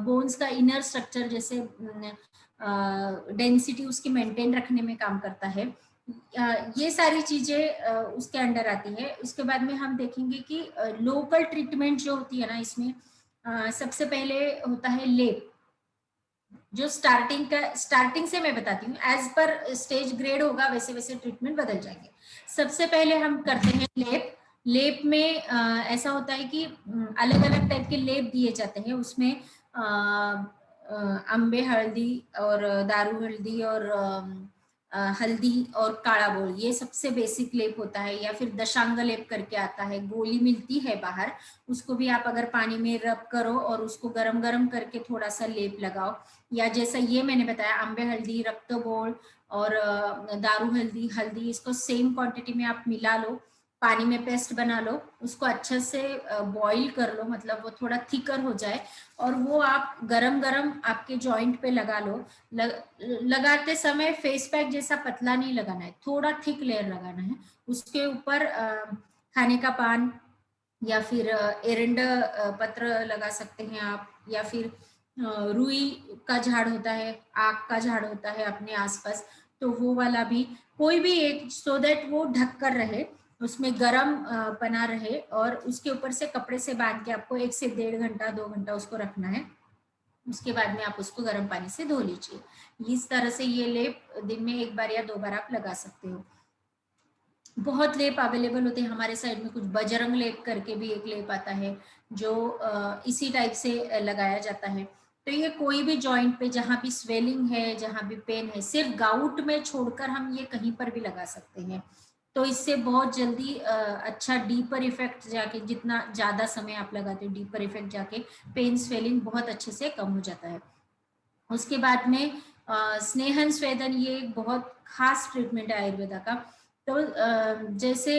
बोन्स का इनर स्ट्रक्चर जैसे डेंसिटी उसकी मेंटेन रखने में काम करता है। ये सारी चीजें उसके अंडर आती है। उसके बाद में हम देखेंगे कि लोकल ट्रीटमेंट जो होती है ना, इसमें सबसे पहले होता है लेप। जो स्टार्टिंग से मैं बताती हूँ, एज पर स्टेज ग्रेड होगा वैसे वैसे ट्रीटमेंट बदल जाएंगे। सबसे पहले हम करते हैं लेप। लेप में ऐसा होता है कि अलग अलग टाइप के लेप दिए जाते हैं। उसमें अम्बे हल्दी और दारू हल्दी और हल्दी और काला बोल, ये सबसे बेसिक लेप होता है। या फिर दशांग लेप करके आता है, गोली मिलती है बाहर, उसको भी आप अगर पानी में रब करो और उसको गरम गरम करके थोड़ा सा लेप लगाओ। या जैसा ये मैंने बताया, अम्बे हल्दी, रक्त बोल और दारू हल्दी, हल्दी, इसको सेम क्वांटिटी में आप मिला लो, पानी में पेस्ट बना लो, उसको अच्छे से बॉईल कर लो, मतलब वो थोड़ा थिकर हो जाए, और वो आप गरम गरम आपके जॉइंट पे लगा लो। लगाते समय फेस पैक जैसा पतला नहीं लगाना है, थोड़ा थिक लेयर लगाना है। उसके ऊपर खाने का पान या फिर एरंडा पत्र लगा सकते हैं आप, या फिर रुई का झाड़ होता है, आक का झाड़ होता है अपने आसपास, तो वो वाला भी कोई भी एक, सो दैट वो ढक कर रहे, उसमें गरम बना रहे, और उसके ऊपर से कपड़े से बांध के आपको 1 से 1.5 घंटा 2 घंटा उसको रखना है। उसके बाद में आप उसको गर्म पानी से धो लीजिए। इस तरह से ये लेप दिन में 1 बार या 2 बार आप लगा सकते हो। बहुत लेप अवेलेबल होते हैं हमारे साइड में, कुछ बजरंग लेप करके भी एक लेप आता है जो इसी टाइप से लगाया जाता है। तो ये कोई भी जॉइंट पे जहाँ भी स्वेलिंग है, जहाँ भी पेन है, सिर्फ गाउट में छोड़कर हम ये कहीं पर भी लगा सकते हैं। तो इससे बहुत जल्दी अच्छा डीपर इफेक्ट जाके, जितना ज्यादा समय आप लगाते हो डीपर इफेक्ट जाके पेन स्वेलिंग बहुत अच्छे से कम हो जाता है। उसके बाद में स्नेहन स्वेदन, ये एक बहुत खास ट्रीटमेंट है आयुर्वेदा का। तो जैसे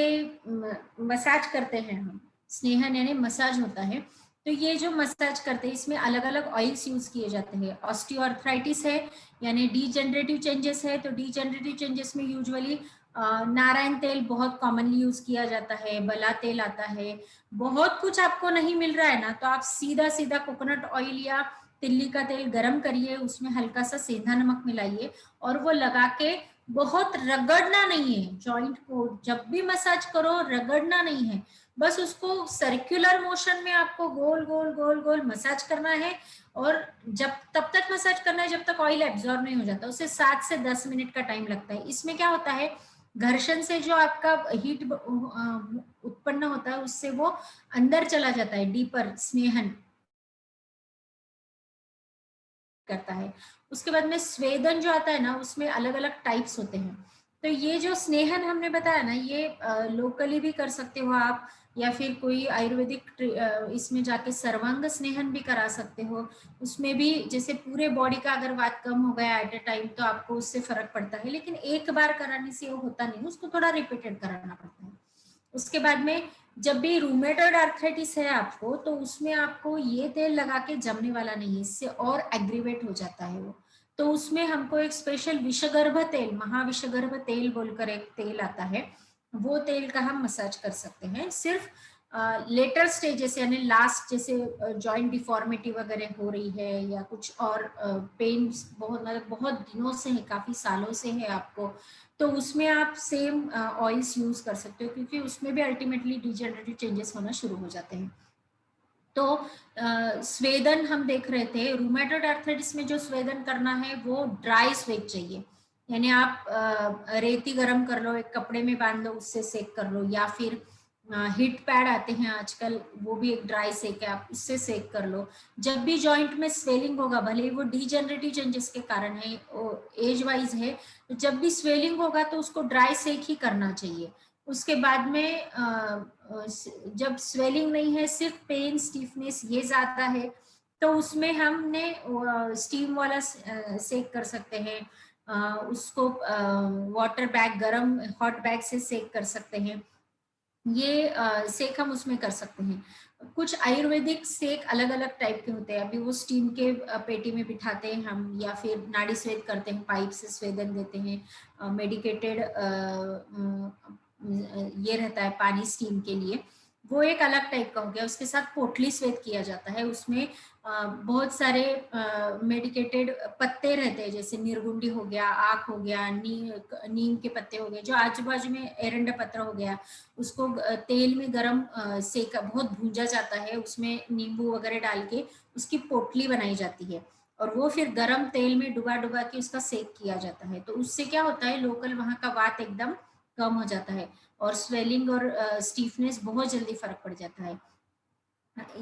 मसाज करते हैं हम, स्नेहन यानी मसाज होता है, तो ये जो मसाज करते हैं इसमें अलग अलग ऑयल्स यूज किए जाते हैं। ऑस्टियोआर्थराइटिस है यानी डीजेनरेटिव चेंजेस है, तो डीजेनरेटिव चेंजेस में यूजुअली नारायण तेल बहुत कॉमनली यूज किया जाता है, बला तेल आता है। बहुत कुछ आपको नहीं मिल रहा है ना, तो आप सीधा सीधा कोकोनट ऑयल या तिल्ली का तेल गरम करिए, उसमें हल्का सा सेंधा नमक मिलाइए और वो लगा के, बहुत रगड़ना नहीं है जॉइंट को, जब भी मसाज करो रगड़ना नहीं है, बस उसको सर्कुलर मोशन में आपको गोल गोल गोल गोल मसाज करना है। और जब तब तक मसाज करना है जब तक ऑयल एब्जॉर्ब नहीं हो जाता, उसे 7 से 10 मिनट का टाइम लगता है। इसमें क्या होता है, घर्षण से जो आपका हीट उत्पन्न होता है उससे वो अंदर चला जाता है, डीपर स्नेहन करता है। उसके बाद में स्वेदन जो आता है ना, उसमें अलग अलग टाइप्स होते हैं। तो ये जो स्नेहन हमने बताया ना, ये लोकली भी कर सकते हो आप, या फिर कोई आयुर्वेदिक इसमें जाके सर्वांग स्नेहन भी करा सकते हो। उसमें भी जैसे पूरे बॉडी का अगर वात कम हो गया एट ए टाइम तो आपको उससे फर्क पड़ता है, लेकिन एक बार कराने से वो होता नहीं, उसको थोड़ा रिपीटेड कराना पड़ता है। उसके बाद में जब भी रूमेटॉइड आर्थराइटिस है आपको, तो उसमें आपको ये तेल लगा के जमने वाला नहीं है, इससे और एग्रीवेट हो जाता है वो। तो उसमें हमको एक स्पेशल विषगर्भ तेल, महाविषगर्भ तेल बोलकर एक तेल आता है, वो तेल का हम मसाज कर सकते हैं। सिर्फ लेटर स्टेजेस यानी लास्ट, जैसे जॉइंट डिफॉर्मिटी वगैरह हो रही है या कुछ और पेन बहुत, मतलब बहुत दिनों से है, काफी सालों से है आपको, तो उसमें आप सेम ऑयल्स यूज कर सकते हो, क्योंकि उसमें भी अल्टीमेटली डिजेनरेटिव चेंजेस होना शुरू हो जाते हैं। तो स्वेदन हम देख रहे थे, रूमेटॉइड आर्थराइटिस में जो स्वेदन करना है वो ड्राई स्वेद चाहिए, यानी आप रेती गरम कर लो, एक कपड़े में बांध लो, उससे सेक कर लो, या फिर हीट पैड आते हैं आजकल, वो भी एक ड्राई सेक है, आप उससे सेक कर लो। जब भी जॉइंट में स्वेलिंग होगा, भले ही वो डीजेनरेटिव चेंजेस के कारण है, एज वाइज है, तो जब भी स्वेलिंग होगा तो उसको ड्राई सेक ही करना चाहिए। उसके बाद में जब स्वेलिंग नहीं है, सिर्फ पेन स्टिफनेस ये ज्यादा है, तो उसमें हमने स्टीम वाला सेक कर सकते हैं। उसको वाटर बैग, गरम हॉट बैग से सेक कर सकते हैं। ये सेक हम उसमें कर सकते हैं। कुछ आयुर्वेदिक सेक अलग अलग टाइप के होते हैं, अभी वो स्टीम के पेटी में बिठाते हैं हम, या फिर नाड़ी स्वेद करते हैं, पाइप से स्वेदन देते हैं, मेडिकेटेड ये रहता है पानी स्टीम के लिए, वो एक अलग टाइप का हो गया। उसके साथ पोटली स्वेद किया जाता है, उसमें बहुत सारे मेडिकेटेड पत्ते रहते हैं, जैसे निर्गुंडी हो गया, आक हो गया, नीम के पत्ते हो गए, जो आजू बाजू में एरंडा पत्र हो गया, उसको तेल में गरम सेका, बहुत भूंजा जाता है, उसमें नींबू वगैरह डाल के उसकी पोटली बनाई जाती है, और वो फिर गरम तेल में डुबा डुबा के उसका सेक किया जाता है। तो उससे क्या होता है, लोकल वहाँ का वात एकदम कम हो जाता है, और स्वेलिंग और स्टीफनेस बहुत जल्दी फर्क पड़ जाता है।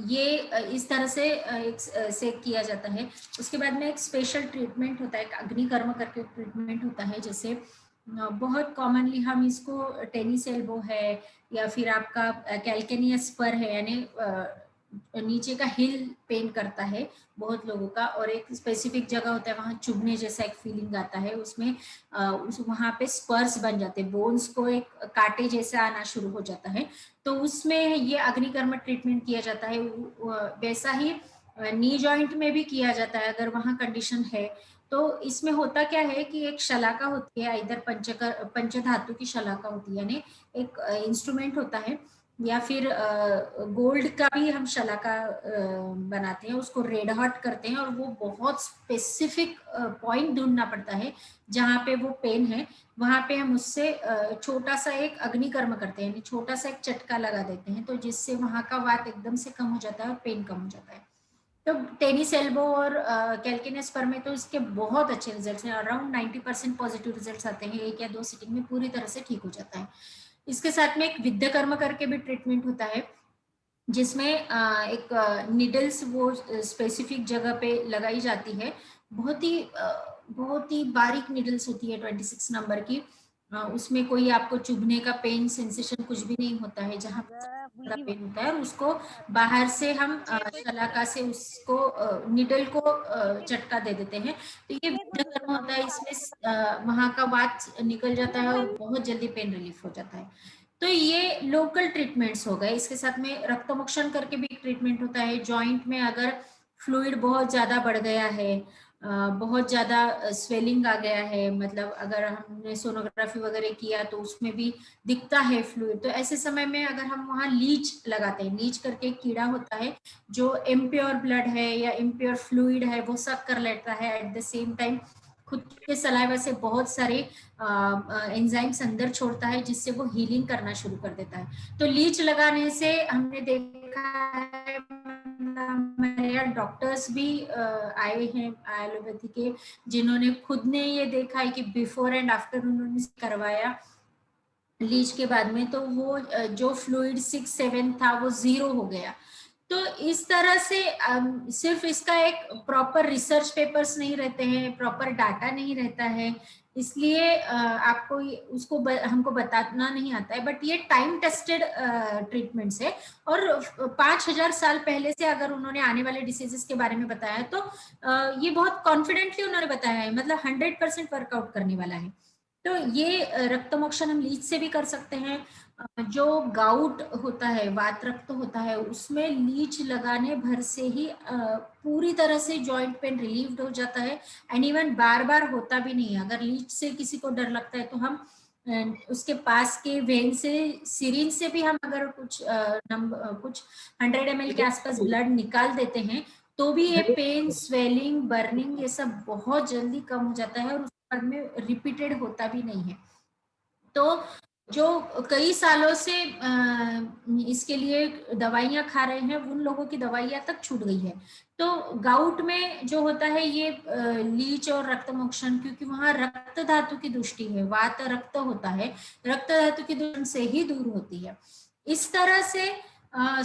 ये इस तरह से एक सेक किया जाता है। उसके बाद में एक स्पेशल ट्रीटमेंट होता है, एक अग्निकर्म करके ट्रीटमेंट होता है, जैसे बहुत कॉमनली हम इसको टेनिस एल्बो है, या फिर आपका कैल्केनियस स्पर है, यानी नीचे का हिल पेन करता है बहुत लोगों का, और एक स्पेसिफिक जगह होता है वहां चुभने जैसा एक फीलिंग आता है, उसमें उस वहां पे स्पर्स बन जाते हैं, बोन्स को एक कांटे जैसा आना शुरू हो जाता है, तो उसमें ये अग्निकर्म ट्रीटमेंट किया जाता है। वैसा ही नी जॉइंट में भी किया जाता है अगर वहाँ कंडीशन है। तो इसमें होता क्या है कि एक शलाका होती है, इधर पंचधातु की शलाका होती है, यानी एक इंस्ट्रूमेंट होता है, या फिर गोल्ड का भी हम शलाका बनाते हैं, उसको रेड हॉट करते हैं, और वो बहुत स्पेसिफिक पॉइंट ढूंढना पड़ता है जहाँ पे वो पेन है, वहां पे हम उससे छोटा सा एक अग्निकर्म करते हैं, यानी छोटा सा एक चटका लगा देते हैं, तो जिससे वहां का वात एकदम से कम हो जाता है और पेन कम हो जाता है। तो टेनिस एल्बो और कैल्किनस पर में तो इसके बहुत अच्छे रिजल्ट्स हैं, अराउंड 90% पॉजिटिव रिजल्ट्स आते हैं, 1 या 2 सिटिंग में पूरी तरह से ठीक हो जाता है। इसके साथ में एक विद्या कर्म करके भी ट्रीटमेंट होता है, जिसमें एक निडल्स वो स्पेसिफिक जगह पे लगाई जाती है, बहुत ही बारीक निडल्स होती है 26 नंबर की, उसमें कोई आपको चुभने का पेन सेंसेशन कुछ भी नहीं होता है, जहाँ पेन होता है, और उसको बाहर से हम शलाका से उसको निडल को झटका दे देते हैं, तो ये विद्या कर्म होता है, इसमें वहां का वात निकल जाता है और बहुत जल्दी पेन रिलीफ हो जाता है। तो ये लोकल ट्रीटमेंट्स हो गए। इसके साथ में रक्तमोक्षण करके भी ट्रीटमेंट होता है, जॉइंट में अगर फ्लूइड बहुत ज्यादा बढ़ गया है, बहुत ज्यादा स्वेलिंग आ गया है, मतलब अगर हमने सोनोग्राफी वगैरह किया तो उसमें भी दिखता है फ्लूइड, तो ऐसे समय में अगर हम वहाँ लीच लगाते हैं, लीच करके एक कीड़ा होता है जो इम्प्योर ब्लड है या इम्प्योर फ्लूइड है वो सक कर लेता है, एट द सेम टाइम खुद के सलाइवा से बहुत सारे एंजाइम्स अंदर छोड़ता है, जिससे वो हीलिंग करना शुरू कर देता है। तो लीच लगाने से हमने देखा है, हमारे यहाँ डॉक्टर्स भी आए हैं एलोपैथी के, जिन्होंने खुद ने ये देखा है कि बिफोर एंड आफ्टर उन्होंने करवाया लीच के बाद में, तो वो जो फ्लूइड 6-7 था वो 0 हो गया। तो इस तरह से सिर्फ इसका एक प्रॉपर रिसर्च पेपर्स नहीं रहते हैं, प्रॉपर डाटा नहीं रहता है, इसलिए आपको उसको हमको बताना नहीं आता है, बट ये टाइम टेस्टेड ट्रीटमेंट्स है, और 5,000 साल पहले से अगर उन्होंने आने वाले डिसीजेस के बारे में बताया है, तो ये बहुत कॉन्फिडेंटली उन्होंने बताया है, मतलब 100% वर्कआउट करने वाला है। तो ये रक्तमोक्षण हम लीच से भी कर सकते हैं। जो गाउट होता है, वात रक्त होता है, उसमें लीच लगाने भर से ही पूरी तरह से जॉइंट पेन रिलीव्ड हो जाता है, एंड इवन बार बार होता भी नहीं है। अगर लीच से किसी को डर लगता है तो हम उसके पास के वेन से, सिरिंज से भी हम अगर कुछ 100 ml के आसपास ब्लड निकाल देते हैं, तो भी ये पेन, स्वेलिंग, बर्निंग ये सब बहुत जल्दी कम हो जाता है, और उसके बाद में रिपीटेड होता भी नहीं है। तो जो कई सालों से इसके लिए दवाइयां खा रहे हैं, उन लोगों की दवाइयां तक छूट गई है। तो गाउट में जो होता है ये लीच और रक्तमोक्षण, क्योंकि वहां रक्त धातु की दृष्टि है, वात रक्त होता है, रक्त धातु की दृष्टि से ही दूर होती है। इस तरह से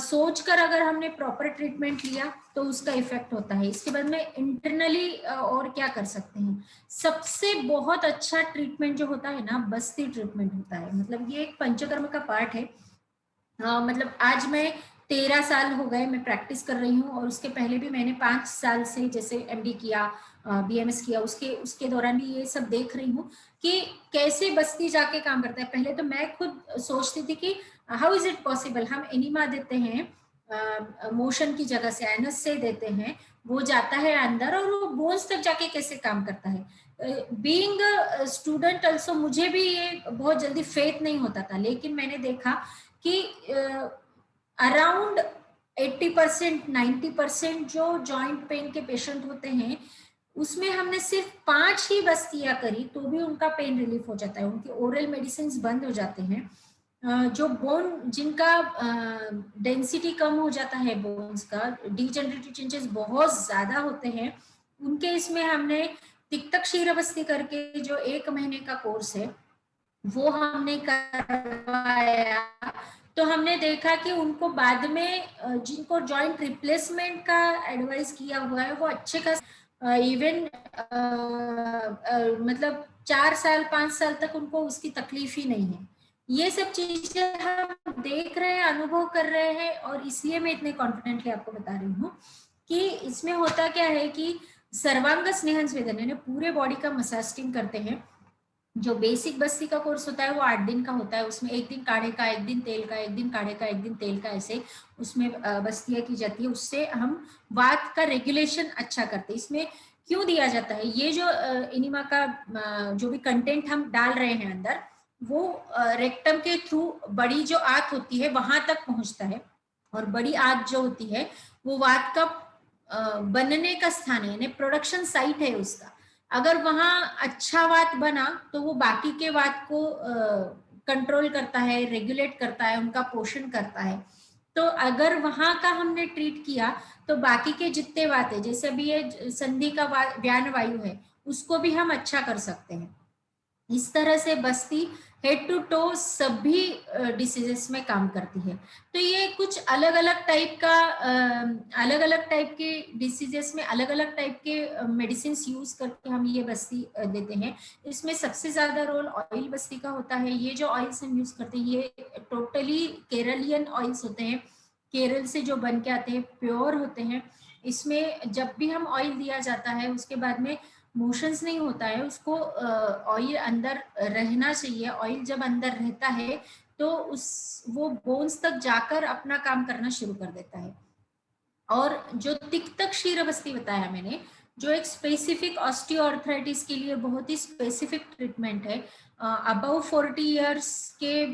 सोच कर अगर हमने प्रॉपर ट्रीटमेंट लिया तो उसका इफेक्ट होता है। इसके बाद में इंटरनली और क्या कर सकते हैं, सबसे बहुत अच्छा ट्रीटमेंट जो होता है ना, बस्ती ट्रीटमेंट होता है। मतलब ये एक पंचकर्म का पार्ट है। मतलब आज मैं 13 साल हो गए मैं प्रैक्टिस कर रही हूँ, और उसके पहले भी मैंने 5 साल से जैसे एमडी किया, बीएमएस किया, उसके उसके दौरान भी ये सब देख रही हूँ कि कैसे बस्ती जाके काम करता है। पहले तो मैं खुद सोचती थी कि हाउ इज इट पॉसिबल, हम एनिमा देते हैं मोशन की जगह से, एनस से देते हैं, वो जाता है अंदर और वो बोन्स तक जाके कैसे काम करता है। बीइंग स्टूडेंट ऑल्सो मुझे भी ये बहुत जल्दी फेथ नहीं होता था, लेकिन मैंने देखा कि अराउंड 80% 90% जो जॉइंट पेन के पेशेंट होते हैं उसमें हमने सिर्फ 5 ही बस्तियां करी तो भी उनका पेन रिलीफ हो जाता है, उनके ओरल मेडिसिन बंद हो जाते हैं। जो बोन जिनका डेंसिटी कम हो जाता है, बोन्स का डीजेनरेटिव चेंजेस बहुत ज्यादा होते हैं, उनके इसमें हमने तिक्तक क्षीरबस्ती करके जो 1 महीने का कोर्स है वो हमने करवाया। तो हमने देखा कि उनको बाद में जिनको जॉइंट रिप्लेसमेंट का एडवाइस किया हुआ है वो अच्छे खास इवन मतलब 4 साल 5 साल तक उनको उसकी तकलीफ ही नहीं है। ये सब चीजें हम देख रहे हैं, अनुभव कर रहे हैं, और इसलिए मैं इतने कॉन्फिडेंटली आपको बता रही हूँ कि इसमें होता क्या है कि सर्वांग स्नेहन स्वेदन यानी पूरे बॉडी का मसाज टीम करते हैं। जो बेसिक बस्ती का कोर्स होता है वो 8 दिन का होता है, उसमें 1 दिन काढ़े का, 1 दिन तेल का, 1 दिन काढ़े का, 1 दिन तेल का, ऐसे उसमें बस्तियां की जाती है। उससे हम वात का रेगुलेशन अच्छा करते हैं। इसमें क्यों दिया जाता है ये जो इनिमा का जो भी कंटेंट हम डाल रहे हैं अंदर, वो रेक्टम के थ्रू बड़ी जो आंत होती है वहां तक पहुंचता है, और बड़ी आंत जो होती है वो वात का बनने का स्थान है, यानी प्रोडक्शन साइट है उसका। अगर वहां अच्छा वात बना तो वो बाकी के वात को कंट्रोल करता है, रेगुलेट करता है, उनका पोषण करता है। तो अगर वहां का हमने ट्रीट किया तो बाकी के जितने वात है, जैसे अभी ये संधि का व्यान वायु है, उसको भी हम अच्छा कर सकते हैं। इस तरह से बस्ती हेड टू टो सभी डिसीजेस में काम करती है। तो ये कुछ अलग अलग टाइप का अलग अलग टाइप के डिसीजेस में अलग अलग टाइप के मेडिसिन यूज करके हम ये बस्ती देते हैं। इसमें सबसे ज्यादा रोल ऑयल बस्ती का होता है। ये जो ऑयल्स हम यूज करते हैं ये टोटली केरलियन ऑयल्स होते हैं, केरल से जो बन के आते हैं, प्योर होते हैं। इसमें जब भी हम ऑयल दिया जाता है उसके बाद में मोशंस नहीं होता है, उसको ऑयल अंदर रहना चाहिए। ऑयल जब अंदर रहता है तो उस वो बोन्स तक जाकर अपना काम करना शुरू कर देता है। और जो तिक्तक क्षीरबस्ती बताया मैंने, जो एक स्पेसिफिक ऑस्टियोआर्थराइटिस के लिए बहुत ही स्पेसिफिक ट्रीटमेंट है। अबव 40 इयर्स के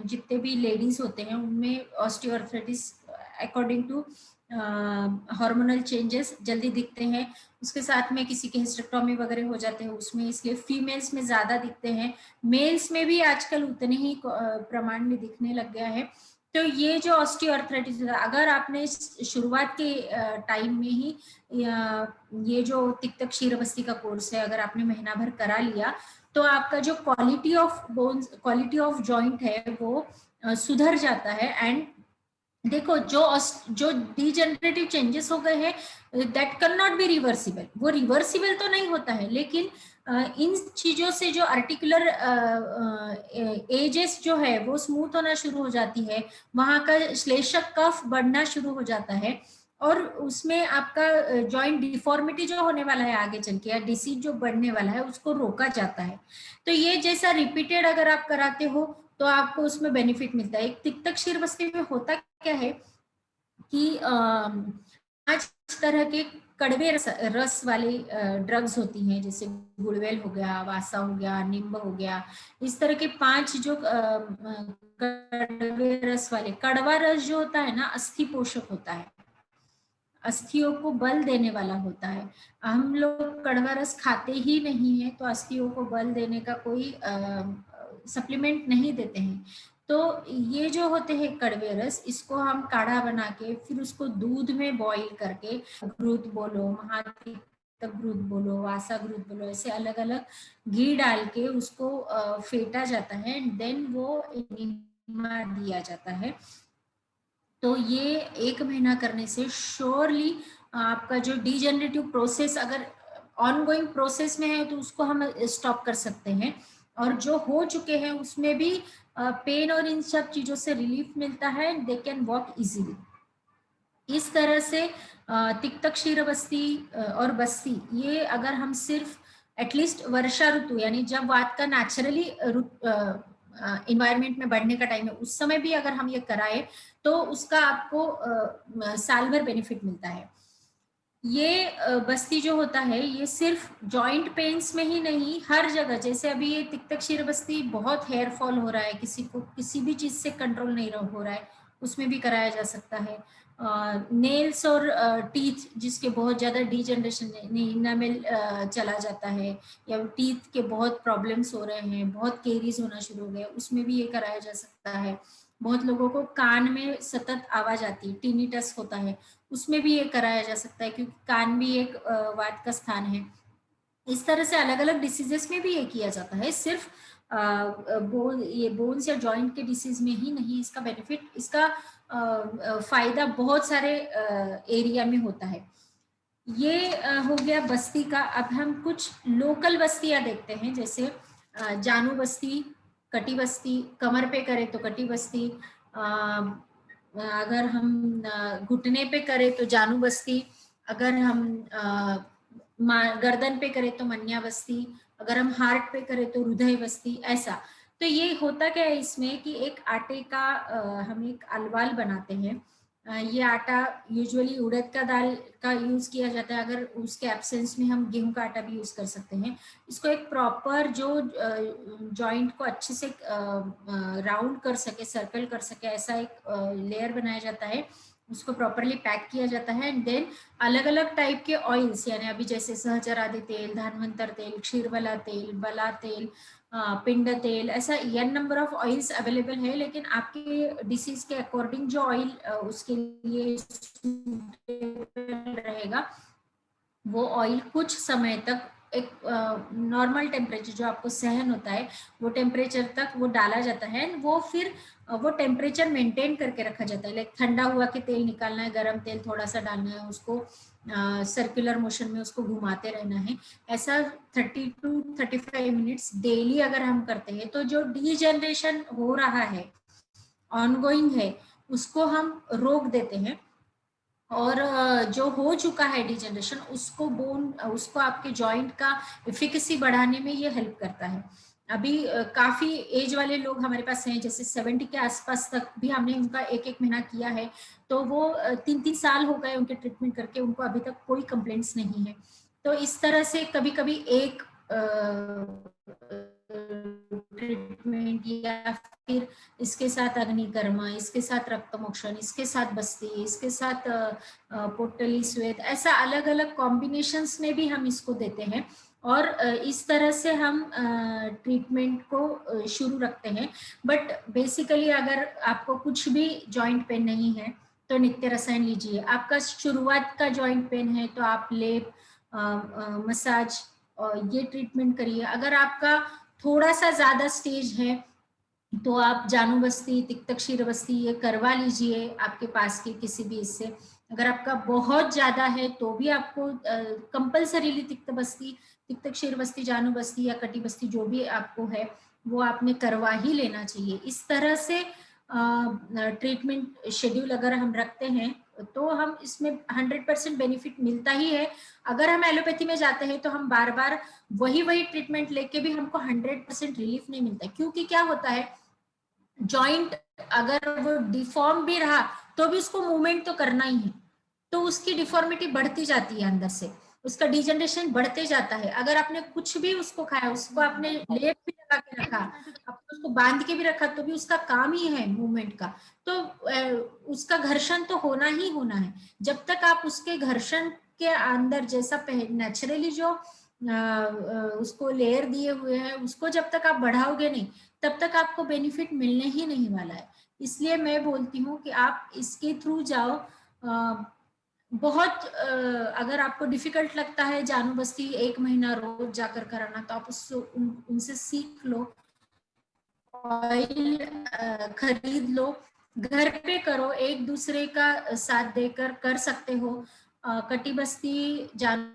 जितने भी लेडीज होते हैं उनमें osteoarthritis according to hormonal changes जल्दी दिखते हैं। उसके साथ में किसी के हिस्टेक्टोमी वगैरह हो जाते हैं उसमें, इसलिए फीमेल्स में ज्यादा दिखते हैं। मेल्स में भी आजकल उतने ही प्रमाण में दिखने लग गया है। तो ये जो ऑस्टियोआर्थराइटिस, अगर आपने शुरुआत के टाइम में ही ये जो तिक्तक क्षीरबस्ती का कोर्स है अगर आपने महीना भर करा लिया तो आपका जो quality of bones, quality of joint है वो सुधर जाता है। एंड देखो जो डिजेनरेटिव चेंजेस हो गए हैं that can not be reversible, वो रिवर्सिबल तो नहीं होता है, लेकिन इन चीजों से जो आर्टिकुलर एजेस जो है वो स्मूथ होना शुरू हो जाती है, वहां का श्लेषक कफ बढ़ना शुरू हो जाता है, और उसमें आपका जॉइंट डिफॉर्मिटी जो होने वाला है आगे चल के, या डिसीज जो बढ़ने वाला है उसको रोका जाता है। तो ये जैसा रिपीटेड अगर आप कराते हो तो आपको उसमें बेनिफिट मिलता है। एक तिक्तक क्षीरबस्ती में होता क्या है कि 5 तरह के कड़वे रस वाले ड्रग्स होती हैं, जैसे गुड़वेल हो गया, वासा हो गया, नींब हो गया। इस तरह के 5 जो कड़वे रस वाले, कड़वा रस जो होता है ना अस्थि पोषक होता है, अस्थियों को बल देने वाला होता है। हम लोग कड़वा रस खाते ही नहीं है तो अस्थियों को बल देने का कोई सप्लीमेंट नहीं देते हैं। तो ये जो होते हैं कड़वे रस, इसको हम काढ़ा बना के फिर उसको दूध में बॉईल करके, घृत बोलो, महातिक्तक घृत बोलो, वासा घृत बोलो, ऐसे अलग अलग घी डाल के उसको फेटा जाता है। देन वो दिया जाता है। तो ये 1 महीना करने से श्योरली आपका जो डीजेनरेटिव प्रोसेस अगर ऑनगोइंग प्रोसेस में है तो उसको हम स्टॉप कर सकते हैं, और जो हो चुके हैं उसमें भी पेन और इन सब चीजों से रिलीफ मिलता है, दे कैन वॉक इजीली। इस तरह से तिक्तक क्षीरबस्ती और बस्ती, ये अगर हम सिर्फ एटलीस्ट वर्षा ऋतु यानी जब वात का नेचुरली इन्वायरमेंट में बढ़ने का टाइम है उस समय भी अगर हम ये कराए तो उसका आपको साल भर बेनिफिट मिलता है। ये बस्ती जो होता है ये सिर्फ जॉइंट पेन्स में ही नहीं, हर जगह, जैसे अभी ये तिक्तक क्षीरबस्ती बहुत हेयर फॉल हो रहा है, किसी को किसी भी चीज से कंट्रोल नहीं हो रहा है, उसमें भी कराया जा सकता है। नेल्स और टीथ जिसके बहुत ज्यादा डीजनरेशन इनामेल चला जाता है, या टीथ के बहुत प्रॉब्लम्स हो रहे हैं, बहुत केरीज होना शुरू हो गए, उसमें भी ये कराया जा सकता है। बहुत लोगों को कान में सतत आवाज आती है, टिनिटस होता है, उसमें भी ये कराया जा सकता है क्योंकि कान भी एक वात का स्थान है। इस तरह से अलग अलग डिसीजेस में भी ये किया जाता है, सिर्फ ये बोन्स या जॉइंट के डिसीज में ही नहीं, इसका बेनिफिट, इसका फायदा बहुत सारे एरिया में होता है। ये हो गया बस्ती का। अब हम कुछ लोकल बस्तियां देखते हैं, जैसे जानू बस्ती, कटी बस्ती, कमर पे करे तो कटी बस्ती, अगर हम घुटने पे करें तो जानू बस्ती, अगर हम गर्दन पे करें तो मन्या बस्ती, अगर हम हार्ट पे करें तो हृदय बस्ती, ऐसा। तो ये होता क्या है इसमें कि एक आटे का हम एक अलवाल बनाते हैं। ये आटा यूजुअली उड़द का दाल का यूज किया जाता है, अगर उसके एब्सेंस में हम गेहूं का आटा भी यूज कर सकते हैं। इसको एक प्रॉपर जो जॉइंट को अच्छे से राउंड कर सके, सर्कल कर सके, ऐसा एक लेयर बनाया जाता है, उसको प्रॉपरली पैक किया जाता है। एंड देन अलग अलग टाइप के ऑयल्स, यानी अभी जैसे सहचरादि तेल, धन्वंतर तेल, क्षीरबला तेल, बला तेल, पिंड तेल, ऐसा n number of oils available है, लेकिन आपके डिसीज के अकॉर्डिंग जो ऑयल उसके लिए रहेगा वो ऑयल कुछ समय तक एक नॉर्मल टेम्परेचर जो आपको सहन होता है वो टेम्परेचर तक वो डाला जाता है। वो फिर वो टेम्परेचर मेंटेन करके रखा जाता है, लाइक ठंडा हुआ के तेल निकालना है, गरम तेल थोड़ा सा डालना है, उसको सर्कुलर मोशन में उसको घुमाते रहना है। ऐसा 30 to 35 मिनट्स डेली अगर हम करते हैं तो जो डीजनरेशन हो रहा है, ऑनगोइंग है, उसको हम रोक देते हैं। और जो हो चुका है डिजनरेशन उसको उसको आपके जॉइंट का एफिकेसी बढ़ाने में ये हेल्प करता है। अभी काफी एज वाले लोग हमारे पास हैं, जैसे 70 के आसपास तक भी हमने उनका 1-1 महीना किया है, तो वो 3-3 साल हो गए उनके ट्रीटमेंट करके, उनको अभी तक कोई कंप्लेंट्स नहीं है। तो इस तरह से कभी कभी एक ट्रीटमेंट या फिर इसके साथ अग्निकर्मा, इसके साथ रक्तमोक्षण, इसके साथ बस्ती, इसके साथ पोटली स्वेद, ऐसा अलग अलग कॉम्बिनेशंस में भी हम इसको देते हैं। और इस तरह से हम ट्रीटमेंट को शुरू रखते हैं। बट बेसिकली अगर आपको कुछ भी जॉइंट पेन नहीं है तो नित्य रसायन लीजिए। आपका शुरुआत का जॉइंट पेन है तो आप लेप, मसाज और ये ट्रीटमेंट करिए। अगर आपका थोड़ा सा ज्यादा स्टेज है तो आप जानू बस्ती, तिक्तक क्षीर बस्ती ये करवा लीजिए आपके पास के किसी भी इससे। अगर आपका बहुत ज्यादा है तो भी आपको कंपल्सरीली तिक्तक क्षीर बस्ती, जानू बस्ती या कटी बस्ती जो भी आपको है वो आपने करवा ही लेना चाहिए। इस तरह से ट्रीटमेंट शेड्यूल अगर हम रखते हैं तो हम इसमें 100% बेनिफिट मिलता ही है। अगर हम एलोपैथी में जाते हैं तो हम बार बार वही ट्रीटमेंट लेके भी हमको 100% रिलीफ नहीं मिलता, क्योंकि क्या होता है, जॉइंट अगर वो डिफॉर्म भी रहा तो भी उसको मूवमेंट तो करना ही है, तो उसकी डिफॉर्मिटी बढ़ती जाती है अंदर से, उसका डिजनरेशन बढ़ते जाता है। अगर आपने कुछ भी उसको खाया, उसको आपने लेप भी लगा के रखा, आपने उसको बांध के भी रखा, तो भी उसका काम ही है मूवमेंट का, तो उसका घर्षण तो होना ही होना है। जब तक आप उसके घर्षण के अंदर जैसा नेचुरली जो उसको लेयर दिए हुए हैं उसको जब तक आप बढ़ाओगे नहीं तब तक आपको बेनिफिट मिलने ही नहीं वाला है। इसलिए मैं बोलती हूँ कि आप इसके थ्रू जाओ। बहुत अगर आपको डिफिकल्ट लगता है जानू बस्ती 1 महीना रोज जाकर कराना, तो आप उससे उनसे सीख लो ऑयल खरीद लो, घर पे करो, एक दूसरे का साथ देकर कर सकते हो। कटी बस्ती जान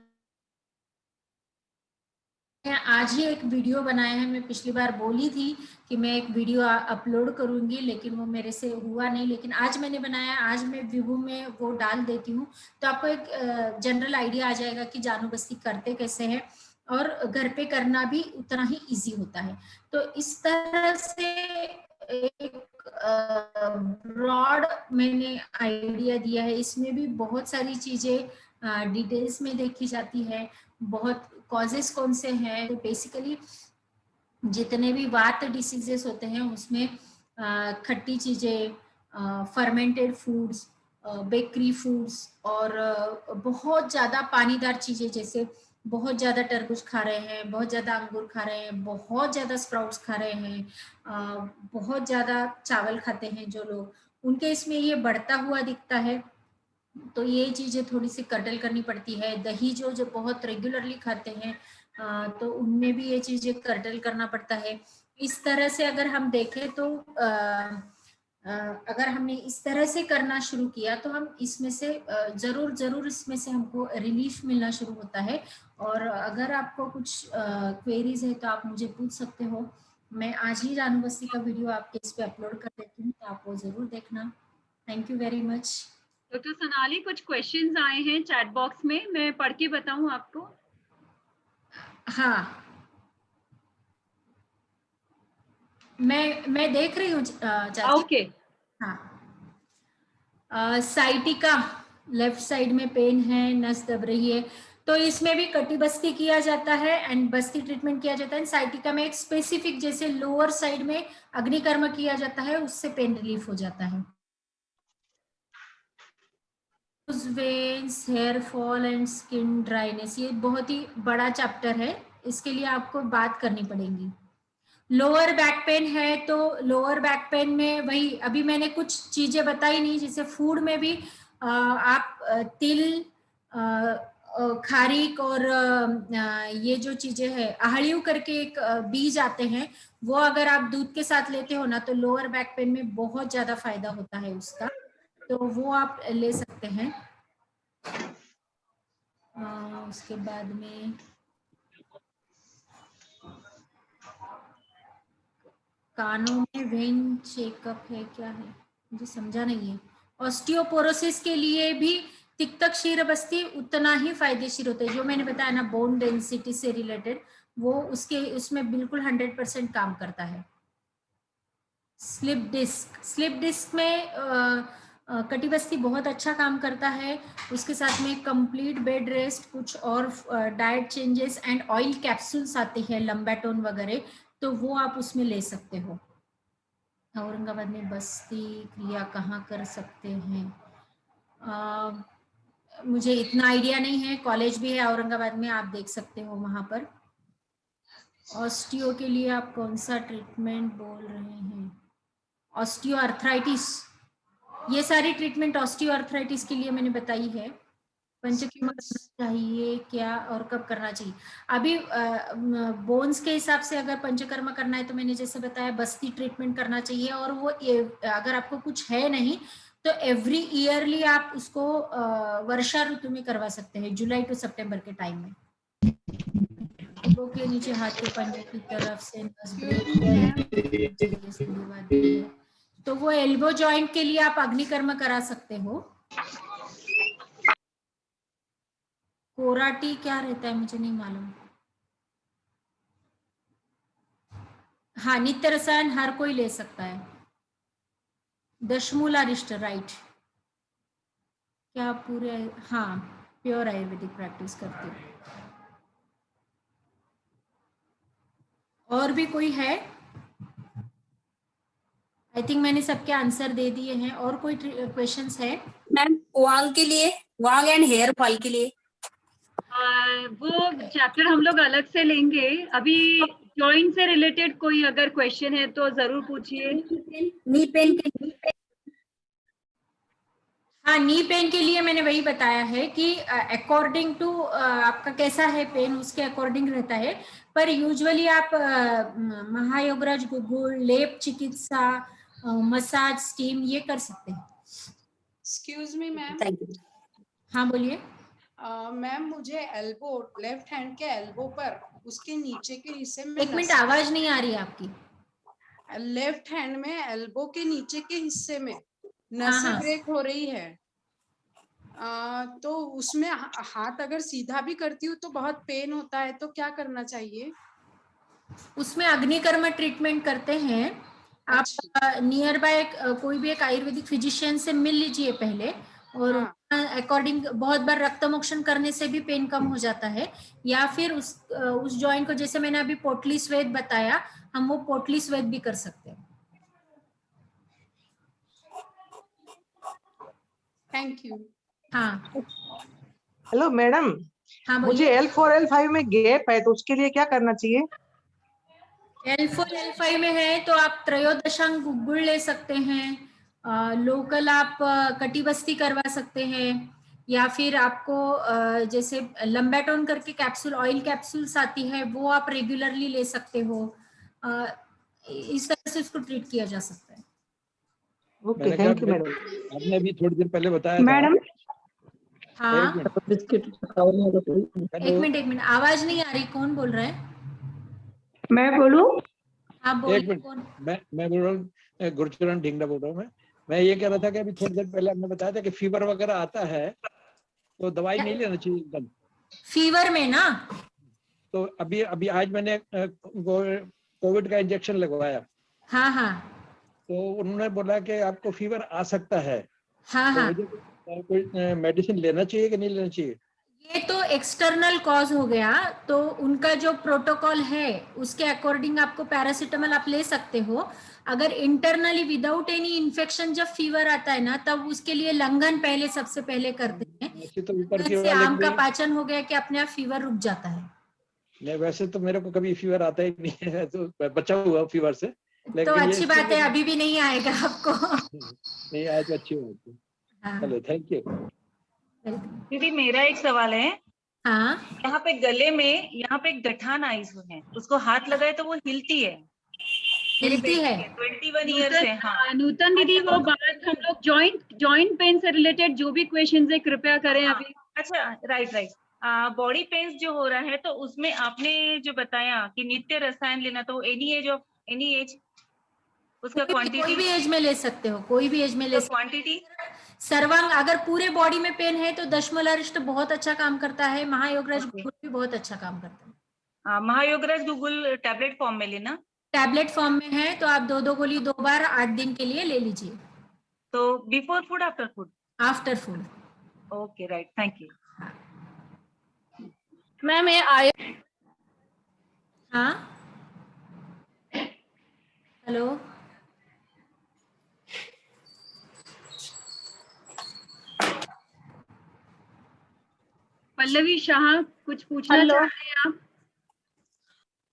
आज ही एक वीडियो बनाया है, मैं पिछली बार बोली थी कि मैं एक वीडियो अपलोड करूंगी, लेकिन वो मेरे से हुआ नहीं, लेकिन आज मैंने बनाया। आज मैं व्यू में वो डाल देती हूँ, तो आपको एक जनरल आइडिया आ जाएगा कि जानू बस्ती करते कैसे है, और घर पे करना भी उतना ही इजी होता है। तो इस तरह से एक ब्रॉड मैंने आइडिया दिया है। इसमें भी बहुत सारी चीजें डिटेल्स में देखी जाती है, बहुत कॉजेस कौन से हैं। तो बेसिकली जितने भी वात डिसीजेस होते हैं उसमें खट्टी चीजें, फर्मेंटेड फूड्स, बेकरी फूड्स, और बहुत ज्यादा पानीदार चीजें, जैसे बहुत ज्यादा तरबूज खा रहे हैं, बहुत ज्यादा अंगूर खा रहे हैं, बहुत ज्यादा स्प्राउट्स खा रहे हैं, बहुत ज्यादा चावल खाते हैं जो लोग, उनके इसमें ये बढ़ता हुआ दिखता है। तो ये चीजें थोड़ी सी कटल करनी पड़ती है। दही जो बहुत रेगुलरली खाते हैं तो उनमें भी ये चीजें कटल करना पड़ता है। इस तरह से अगर हम देखें तो अगर हमने इस तरह से करना शुरू किया तो हम इसमें से जरूर जरूर इसमें से हमको रिलीफ मिलना शुरू होता है। और अगर आपको कुछ क्वेरीज है तो आप मुझे पूछ सकते हो। मैं आज ही जानू बस्ती का वीडियो आपके इस पे अपलोड कर देती हूँ, तो आप वो जरूर देखना। Thank you very much. Doctor Sonali, कुछ क्वेश्चंस आए हैं चैट बॉक्स में, मैं पढ़ के बताऊं आपको? हाँ, मैं देख रही हूँ चाची। ओके। हाँ, साइटिका लेफ्ट साइड में पेन है, नस दब रही है, तो इसमें भी कटी बस्ती किया जाता है एंड बस्ती ट्रीटमेंट किया जाता है। साइटिका में एक स्पेसिफिक, जैसे लोअर साइड में अग्निकर्म किया जाता है, उससे पेन रिलीफ हो जाता है। Veins, hair fall and skin dryness, ये बहुत ही बड़ा चैप्टर है, इसके लिए आपको बात करनी पड़ेगी। लोअर बैक पेन है तो लोअर बैक पेन में वही अभी मैंने कुछ चीजें बताई नहीं, जैसे फूड में भी आप तिल, खारीक, और ये जो चीजें है आहड़ियू करके एक बीज आते हैं, वो अगर आप दूध के साथ लेते हो ना तो लोअर बैक पेन में बहुत ज्यादा फायदा होता है उसका, तो वो आप ले सकते हैं। उसके बाद में कानों में वेन चेकअप है, क्या है मुझे समझा नहीं है। ऑस्टियोपोरोसिस के लिए भी तिक्तक क्षीर बस्ती उतना ही फायदेशीर होता है, जो मैंने बताया ना बोन डेंसिटी से रिलेटेड, वो उसमें बिल्कुल 100% काम करता है। स्लिप डिस्क में कटी बस्ती बहुत अच्छा काम करता है। उसके साथ में कंप्लीट बेड रेस्ट, कुछ और diet changes and oil capsules आते हैं, लंबाटोन वगैरह, तो वो आप उसमें ले सकते हो। औरंगाबाद में बस्ती क्रिया कहाँ कर सकते हैं? मुझे इतना आइडिया नहीं है, कॉलेज भी है औरंगाबाद में, आप देख सकते हो वहां पर। ऑस्टियो के लिए आप कौन सा ट्रीटमेंट बोल रहे हैं? ऑस्टियो अर्थराइटिस, ये सारी ट्रीटमेंट ऑस्टियो अर्थराइटिस के लिए मैंने बताई है। पंचकर्म करना चाहिए क्या और कब करना चाहिए? अभी बोन्स के हिसाब से अगर पंचकर्म करना है तो मैंने जैसे बताया बस्ती ट्रीटमेंट करना चाहिए, और वो अगर आपको कुछ है नहीं तो एवरी ईयरली आप उसको वर्षा ऋतु में करवा सकते हैं, जुलाई टू सितंबर के टाइम में। एल्बो के नीचे हाथ के पंजे की तरफ से नस ब्रेक है, तो वो एल्बो जॉइंट के लिए आप अग्निकर्म करा सकते हो। कोराटी क्या रहता है मुझे नहीं मालूम। हाँ, नित्य रसायन हर कोई ले सकता है। दशमूलारिष्ट, राइट। क्या पूरे, हाँ, प्योर आयुर्वेदिक प्रैक्टिस करते हो? और भी कोई है? आई थिंक मैंने सबके आंसर दे दिए हैं। और कोई क्वेश्चंस है? मैम वांग के लिए, वांग एंड हेयर फॉल के लिए वो चैप्टर हम लोग अलग से लेंगे। अभी जॉइंट से रिलेटेड कोई अगर क्वेश्चन है तो जरूर पूछिए। नी पेन के हाँ, नी पेन के लिए मैंने वही बताया है कि अकॉर्डिंग टू आपका कैसा है पेन, उसके अकॉर्डिंग रहता है। पर यूजुअली आप महायोगराज गुगुल, लेप चिकित्सा, मसाज, स्टीम ये कर सकते हैं। Excuse me ma'am, thank you. हाँ बोलिए। मैम मुझे एल्बो, लेफ्ट हैंड के एल्बो पर उसके नीचे के हिस्से में एक मिनट, आवाज नहीं आ रही है आपकी। लेफ्ट हैंड में एल्बो के नीचे के हिस्से में हाँ, नसें हाँ। ब्रेक हो रही है। तो उसमें हाथ अगर सीधा भी करती हूँ तो बहुत पेन होता है, तो क्या करना चाहिए? उसमें अग्निकर्म ट्रीटमेंट करते हैं। आप नियर बाय कोई भी एक आयुर्वेदिक फिजिशियन से मिल लीजिए पहले, और हाँ। अकॉर्डिंग बहुत बार रक्त मोक्षण करने से भी पेन कम हो जाता है। या फिर उस जॉइंट को, जैसे मैंने अभी पोटली स्वेद बताया, हम वो पोटली स्वेद भी कर सकते हैं। Thank you. हाँ, हेलो मैडम, हाँ मुझे बोलिए। L4 L5 में गैप है, तो उसके लिए क्या करना चाहिए? L4 L5 में है तो आप त्रयोदशांग गुग्गुल ले सकते हैं। लोकल आप कटिबस्ती करवा सकते हैं, या फिर आपको जैसे लंबेटोन करके कैप्सूल, ऑयल कैप्सूल्स आती है, वो आप रेगुलरली ले सकते हो। इस तरह से इसको ट्रीट किया जा सकता है। Okay, thank you madam. आपने अभी थोड़ी देर पहले बताया मैडम, हाँ, एक मिनट। बिस्किट एक मिनट, आवाज नहीं आ रही, कौन बोल रहा है? मैं बोलूं? आप एक बोलिए, मिनट, कौन? मैं बोल रहा हूँ, गुरचरण ढिंगरा बोल रहा हूँ। मैं ये कह रहा था कि अभी थोड़ी देर पहले आपने बताया था कि फीवर वगैरह आता है तो दवाई नहीं लेना चाहिए एकदम। फीवर में ना, तो अभी अभी आज मैंने कोविड का इंजेक्शन लगवाया, हाँ हाँ तो उन्होंने बोला कि आपको फीवर आ सकता है, हाँ तो हाँ, मुझे कोई मेडिसिन लेना चाहिए कि नहीं लेना चाहिए? ये तो एक्सटर्नल कॉज हो गया, तो उनका जो प्रोटोकॉल है उसके अकॉर्डिंग आपको पैरासीटामोल आप ले सकते हो। अगर इंटरनली विदाउट एनी इन्फेक्शन जब फीवर आता है ना, तब उसके लिए लंघन पहले सबसे पहले करते हैं। वैसे तो ऊपर लंघन के से वाले आम का भी पाचन हो गया कि अपने आप फीवर रुक जाता है। नहीं, वैसे तो मेरे को कभी फीवर आता ही नहीं है, तो मैं बचा हुआ फीवर से। तो लेकिन ये अच्छी बात है, अभी भी नहीं आएगा आपको। नहीं आया तो अच्छी बात है। हाँ, चलो, थैंक यू। दीदी मेरा एक सवाल है। हाँ, यहाँ पे गले में यहाँ पे एक गठान आई हुई है, उसको हाथ लगाए तो वो हिलती है। मेरी हिलती बेटी है। है, 21 ईयर्स है। हाँ, नूतन दीदी, वो बात हम लोग जॉइंट पेन से रिलेटेड जो भी क्वेश्चन है कृपया करें हाँ, अभी। अच्छा, राइट। बॉडी पेन्स जो हो रहा है, तो उसमें आपने जो बताया कि नित्य रसायन लेना, तो एनी एज उसका कोई भी क्वांटिटी, एज में ले सकते हो, कोई भी एज में ले सकते क्वांटिटी। हो। सर्वांग, अगर पूरे बॉडी में पेन है तो दशमलरिष्ट बहुत अच्छा काम करता है, महायोगराज Okay. गुगुल भी बहुत अच्छा काम करता है। महायोगराज गूगल टैबलेट फॉर्म में लेना, टैबलेट फॉर्म में है तो आप 2 गोली 2 बार 8 दिन के लिए ले लीजिए, तो before food after food. After food. Okay, right, thank you. Ma'am ये आय हाँ, हेलो, पल्लवी शाह कुछ पूछना हेलो। चाहते हैं आप?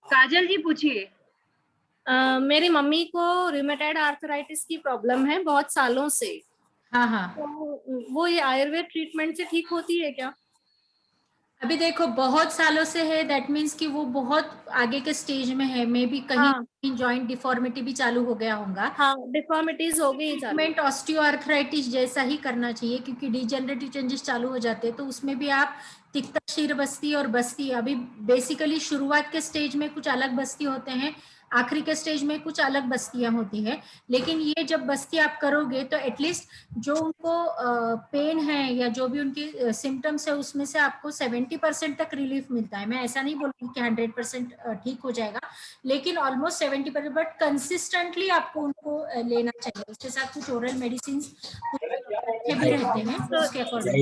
काजल जी पूछिए। मेरी मम्मी को रूमेटॉइड आर्थराइटिस की प्रॉब्लम है बहुत सालों से, हाँ हाँ। तो वो ये आयुर्वेद ट्रीटमेंट से ठीक होती है क्या? अभी देखो, बहुत सालों से है, दैट मीन्स कि वो बहुत आगे के स्टेज में है, मे बी कहीं जॉइंट डिफॉर्मिटी भी चालू हो गया होगा। हाँ, डिफॉर्मिटीज हो गई चालू। ट्रीटमेंट ऑस्टियोआर्थराइटिस जैसा ही करना चाहिए, क्योंकि डिजेनरेटिव चेंजेस चालू हो जाते हैं, तो उसमें भी आप तिक्ता शीर बस्ती और बस्ती, अभी बेसिकली शुरुआत के स्टेज में कुछ अलग बस्ती होते हैं, आखिरी के स्टेज में कुछ अलग बस्तियां होती है। लेकिन ये जब बस्ती आप करोगे तो एटलीस्ट जो उनको पेन है या जो भी उनकी सिम्टम्स है उसमें से आपको 70% तक रिलीफ मिलता है। मैं ऐसा नहीं बोलूंगी कि 100% ठीक हो जाएगा, लेकिन ऑलमोस्ट 70%, बट कंसिस्टेंटली आपको उनको लेना चाहिए। उसके साथ कुछ ओरल मेडिसिन भी रहते हैं, तो उसके अकॉर्डिंग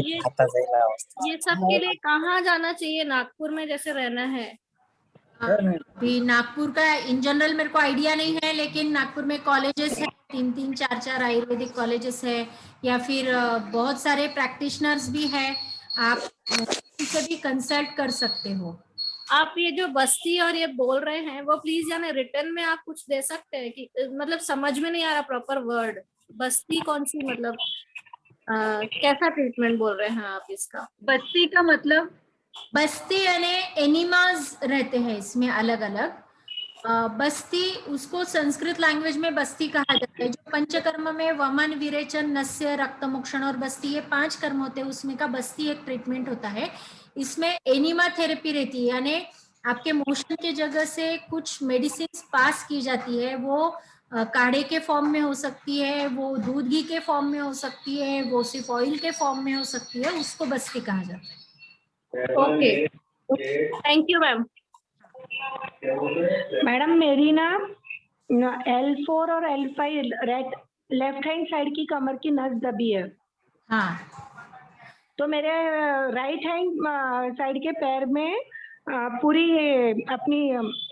ये सबके लिए कहाँ जाना चाहिए? नागपुर में जैसे रहना है। अभी नागपुर का इन जनरल मेरे को आइडिया नहीं है, लेकिन नागपुर में कॉलेजेस है, 3-3 4-4 आयुर्वेदिक कॉलेजेस है, या फिर बहुत सारे प्रैक्टिशनर्स भी है, आप किसी से भी कंसल्ट कर सकते हो। आप ये जो बस्ती और ये बोल रहे हैं वो प्लीज यानी रिटर्न में आप कुछ दे सकते हैं कि मतलब समझ में नहीं आ रहा प्रॉपर वर्ड, बस्ती कौन सी मतलब? कैसा ट्रीटमेंट बोल रहे हैं आप इसका? बस्ती का मतलब? बस्ती यानी एनिमाज रहते हैं इसमें अलग अलग। बस्ती उसको संस्कृत लैंग्वेज में बस्ती कहा जाता है। जो पंचकर्म में वमन, विरेचन, नस्य, रक्तमोक्षण और बस्ती, ये 5 कर्म होते हैं, उसमें का बस्ती एक ट्रीटमेंट होता है। इसमें एनिमा थेरेपी रहती है, यानी आपके मोशन के जगह से कुछ मेडिसिन पास की जाती है। वो काढ़े के फॉर्म में हो सकती है, वो दूध घी के फॉर्म में हो सकती है, वो सिर्फ ऑयल के फॉर्म में हो सकती है, उसको बस्ती कहा जाता है। Okay, thank you ma'am. Madam मेरी ना L4 और L5 लेफ्ट हैंड साइड की कमर की नस दबी है। हाँ, तो मेरे राइट हैंड साइड के पैर में पूरी अपनी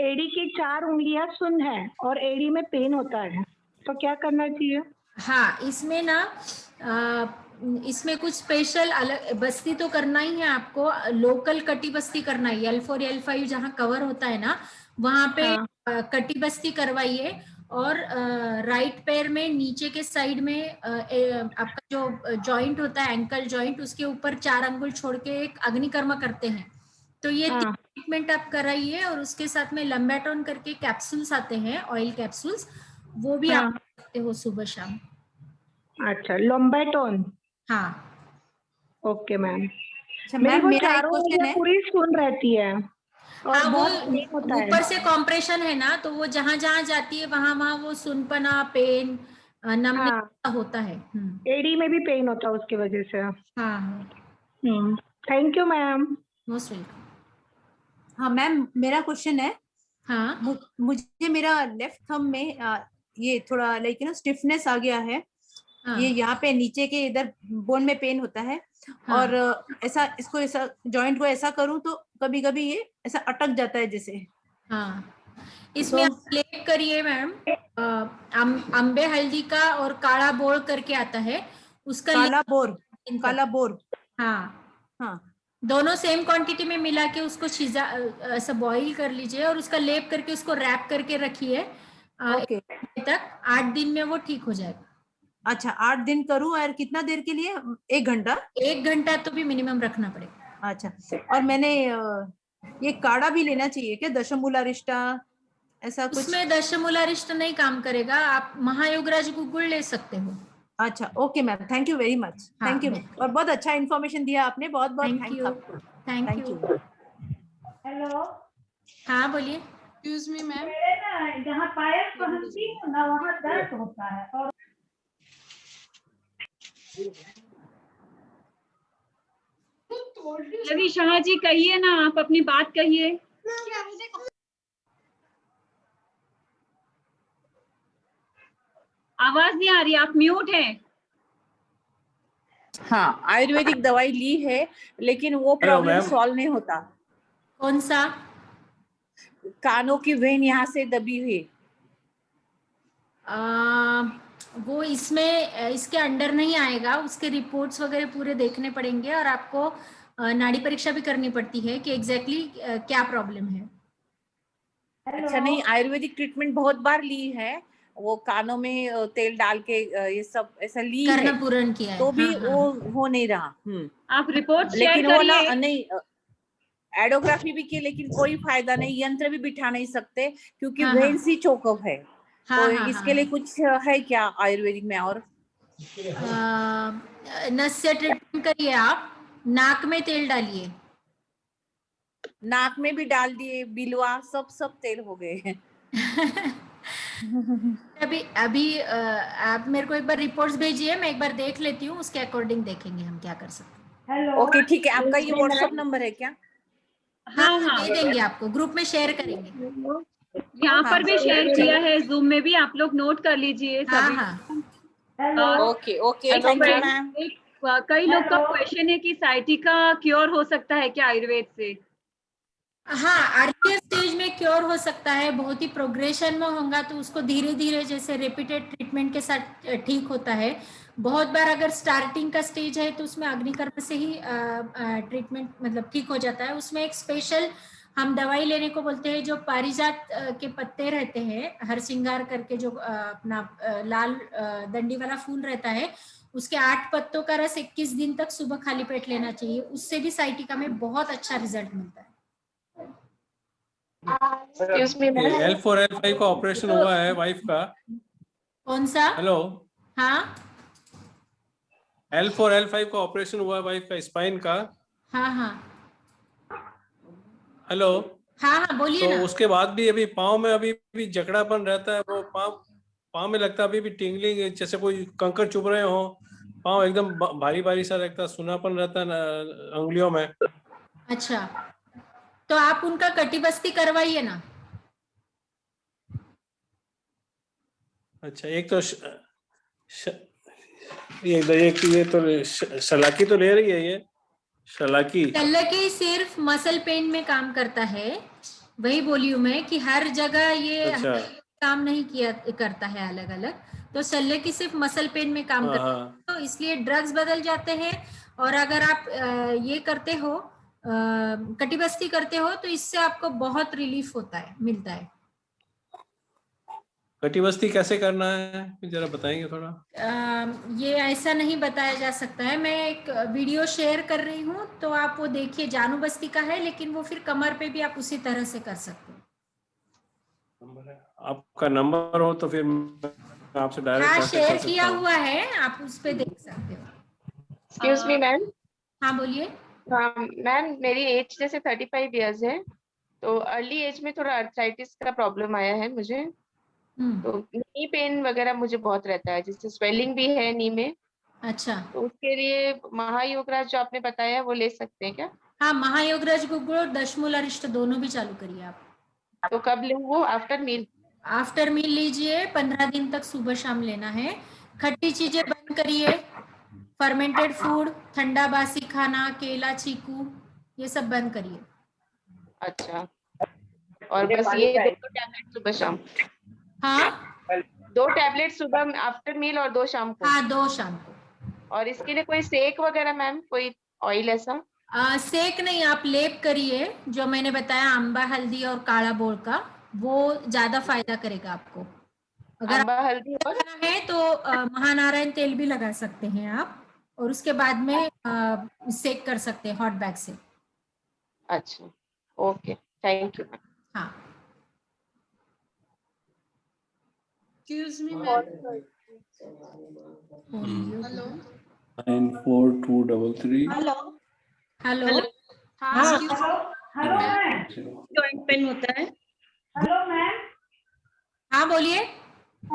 एड़ी की 4 उंगलियां सुन्न है और एड़ी में पेन होता है, तो क्या करना चाहिए? हाँ, इसमें ना इसमें कुछ स्पेशल अलग बस्ती तो करना ही है आपको। लोकल कटी बस्ती करना है। L4 L5 जहाँ कवर होता है ना, वहां पे कटी बस्ती करवाइए। और राइट पैर में नीचे के साइड में आपका जो जॉइंट होता है, एंकल जॉइंट, उसके ऊपर 4 अंगुल छोड़ के एक अग्निकर्म करते हैं। तो ये ट्रीटमेंट आप कराइए। और उसके साथ में लंबैटोन करके कैप्सूल्स आते हैं, ऑयल कैप्सूल्स, वो भी आप सकते हो सुबह शाम। अच्छा, लंबैटोन। हाँ, ओके मैम। अच्छा मेरी मैम, वो मेरा एक चारों क्वेश्चन उंगलियां है। पूरी सुन रहती है और हाँ, बहुत वो पेन होता है। ऊपर से कॉम्प्रेशन है ना, तो वो जहां जहां जाती है वहां वहां वो सुनपना, पेन, नमने होता है। एडी में भी पेन होता है उसकी वजह से। हाँ, thank you ma'am. Most welcome. हाँ मैम, मेरा क्वेश्चन है। हाँ, मुझे मेरा लेफ्ट थंब में ये थोड़ा लाइक ना स्टिफनेस आ गया है। हाँ, ये यहाँ पे नीचे के इधर बोन में पेन होता है। हाँ, और ऐसा इसको ऐसा जॉइंट को ऐसा करूं तो कभी कभी ये ऐसा अटक जाता है जैसे। हाँ, इसमें आप लेप करिए मैम। अम्बे हल्दी का और काला बोर करके आता है, उसका काला बोर। हाँ, दोनों सेम क्वांटिटी में मिला के उसको सीजा ऐसा बॉईल कर लीजिए और उसका लेप करके उसको रैप करके रखिए। ओके। 1 तक 8 दिन में वो ठीक हो जाएगा। अच्छा, 8 दिन करूं और कितना देर के लिए? 1 घंटा? 1 घंटा तो भी मिनिमम रखना पड़ेगा। अच्छा, और मैंने ये काढ़ा भी लेना चाहिए क्या? दशमूलारिष्टा ऐसा कुछ? उसमें दशमूलारिष्ट नहीं काम करेगा, आप महायोगराज गुगुल ले सकते हो। अच्छा, okay ma'am, thank you very much. Thank you. और बहुत अच्छा इन्फॉर्मेशन दिया आपने, बहुत बहुत थैंक्स आपको। Thank you. हेलो। हाँ, बोलिए। एक्सक्यूज मी मैम, जहाँ पायस पहनती हूँ ना वहाँ दर्द होता है। और रवि शाह जी कहिए ना, आप अपनी बात कहिए। आवाज नहीं आ रही, आप म्यूट हैं। हाँ, आयुर्वेदिक दवाई ली है लेकिन वो प्रॉब्लम सॉल्व नहीं होता। कौन सा? कानों की वेन यहाँ से दबी हुई। वो इसमें इसके अंडर नहीं आएगा, उसके रिपोर्ट्स वगैरह पूरे देखने पड़ेंगे और आपको नाड़ी परीक्षा भी करनी पड़ती है कि एग्जैक्टली क्या प्रॉब्लम है। अच्छा, नहीं, आयुर्वेदिक ट्रीटमेंट बहुत बार ली है, वो कानों में तेल डाल के ये सब ऐसा ली है, पूर्ण किया है, तो भी वो हो नहीं रहा। आप रिपोर्ट शेयर लेकिन वो ना करिए। नहीं, एडोग्राफी भी की लेकिन कोई फायदा नहीं, यंत्र भी बिठा नहीं सकते क्योंकि वेन्स ही चोकअप है। तो इसके लिए कुछ है क्या आयुर्वेदिक में? और नस से ट्रीटमेंट करिए, आप नाक में तेल डालिए। नाक में भी डाल दिए, बिलवा सब तेल हो गए हैं। अभी आप मेरे को एक बार रिपोर्ट्स भेजिए, मैं एक बार देख लेती हूँ, उसके अकॉर्डिंग देखेंगे हम क्या कर सकते हैं। ओके, ठीक है। आपका ये व्हाट्सएप नंबर है क्या? हाँ, दे देंगे आपको, ग्रुप में शेयर करेंगे। यहाँ पर भी शेयर किया है, जूम में भी, आप लोग नोट कर लीजिए सभी। Okay, thank you ma'am. कई लोग का क्वेश्चन है कि साइटिका क्योर हो सकता है क्या आयुर्वेद से? हाँ, अर्लियर स्टेज में क्योर हो सकता है, बहुत ही प्रोग्रेशन में होगा तो उसको धीरे धीरे जैसे रिपीटेड ट्रीटमेंट के साथ ठीक होता है। बहुत बार अगर स्टार्टिंग का स्टेज है तो उसमें अग्निकर्म से ही ट्रीटमेंट मतलब ठीक हो जाता है। उसमें एक स्पेशल हम दवाई लेने को बोलते हैं, जो पारिजात के पत्ते रहते हैं, हर सिंगार करके जो अपना लाल डंडी वाला फूल रहता है, उसके 8 पत्तों का रस 21 दिन तक सुबह खाली पेट लेना चाहिए, उससे भी साइटिका में बहुत अच्छा रिजल्ट मिलता है। L4 L5 का ऑपरेशन हुआ है वाइफ का। कौन सा? हेलो, हाँ L4 L5 का ऑपरेशन हुआ है वाइफ का, स्पाइन का। हाँ हाँ हेलो, हाँ हाँ बोलिए तो ना। उसके बाद भी अभी पाँव में अभी भी जकड़ापन रहता है, वो पाँव में लगता है अभी भी टिंगलिंग, जैसे कोई कंकड़ चुभ रहे हो, पाँव एकदम भारी भारी सा लगता है, सुनापन रहता है अंगुलियों में। अच्छा, तो आप उनका कटिबस्ती करवाइए ना। अच्छा, एक तो ये तो शलाकी तो ले रही है, ये शलाकी सिर्फ मसल पेन में काम करता है, वही बोली हूँ मैं कि हर जगह ये अच्छा। काम नहीं किया करता है अलग अलग, तो शल्यकी सिर्फ मसल पेन में काम करता है, तो इसलिए ड्रग्स बदल जाते हैं। और अगर आप ये करते हो, कटिबस्ती करते हो, तो इससे आपको बहुत रिलीफ होता है, मिलता है। कटिबस्ती कैसे करना है जरा बताएंगे थोड़ा? ये ऐसा नहीं बताया जा सकता है, मैं एक वीडियो शेयर कर रही हूँ, तो आप वो देखिए, जानू बस्ती का है, लेकिन वो फिर कमर पे भी आप उसी तरह से कर सकते हो। आपका नंबर हो तो फिर मैं आपसे डायरेक्ट हाँ, कांटेक्ट कर शेयर सकता किया हूं। हुआ है, आप उस पे देख सकते हो। Excuse me ma'am. हाँ बोलिए। मैम मेरी एज जैसे 35 इयर्स है, तो अर्ली एज में थोड़ा अर्थराइटिस का प्रॉब्लम आया है मुझे, तो नी पेन वगैरह मुझे बहुत रहता है, जिससे स्वेलिंग भी है नी में। अच्छा, तो उसके लिए महायोगराज जो आपने बताया वो ले सकते हैं क्या? हाँ, महायोगराज गुगुल और दशमूलारिष्ट दोनों भी चालू करिए आप। तो कब लूँ वो? आफ्टर मील? आफ्टर मील लीजिए, 15 दिन तक सुबह शाम लेना है। खट्टी चीजें बंद करिए, फर्मेंटेड फूड, ठंडा बासी खाना, केला, चीकू, ये सब बंद करिए। अच्छा, और बस ये 2 टैबलेट सुबह शाम? हाँ, 2 टैबलेट सुबह आफ्टर मील और 2 शाम को? हाँ, 2 शाम को। और इसके लिए कोई सेक वगैरह मैम, कोई ऑयल ऐसा? सेक नहीं, आप लेप करिए, जो मैंने बताया अम्बा हल्दी और काला बोल का, वो ज्यादा फायदा करेगा आपको। अगर अम्बा हल्दी और है तो महानारायण तेल भी लगा सकते हैं आप, और उसके बाद में सेक कर सकते हैं हॉट बैग से। अच्छा, ओके, थैंक यू। हाँ, Excuse me, ma'am. Hello 94233। Hello hello, हाँ, हेलो मैम। जॉइंट पेन होता है। हेलो मैम, हाँ बोलिए।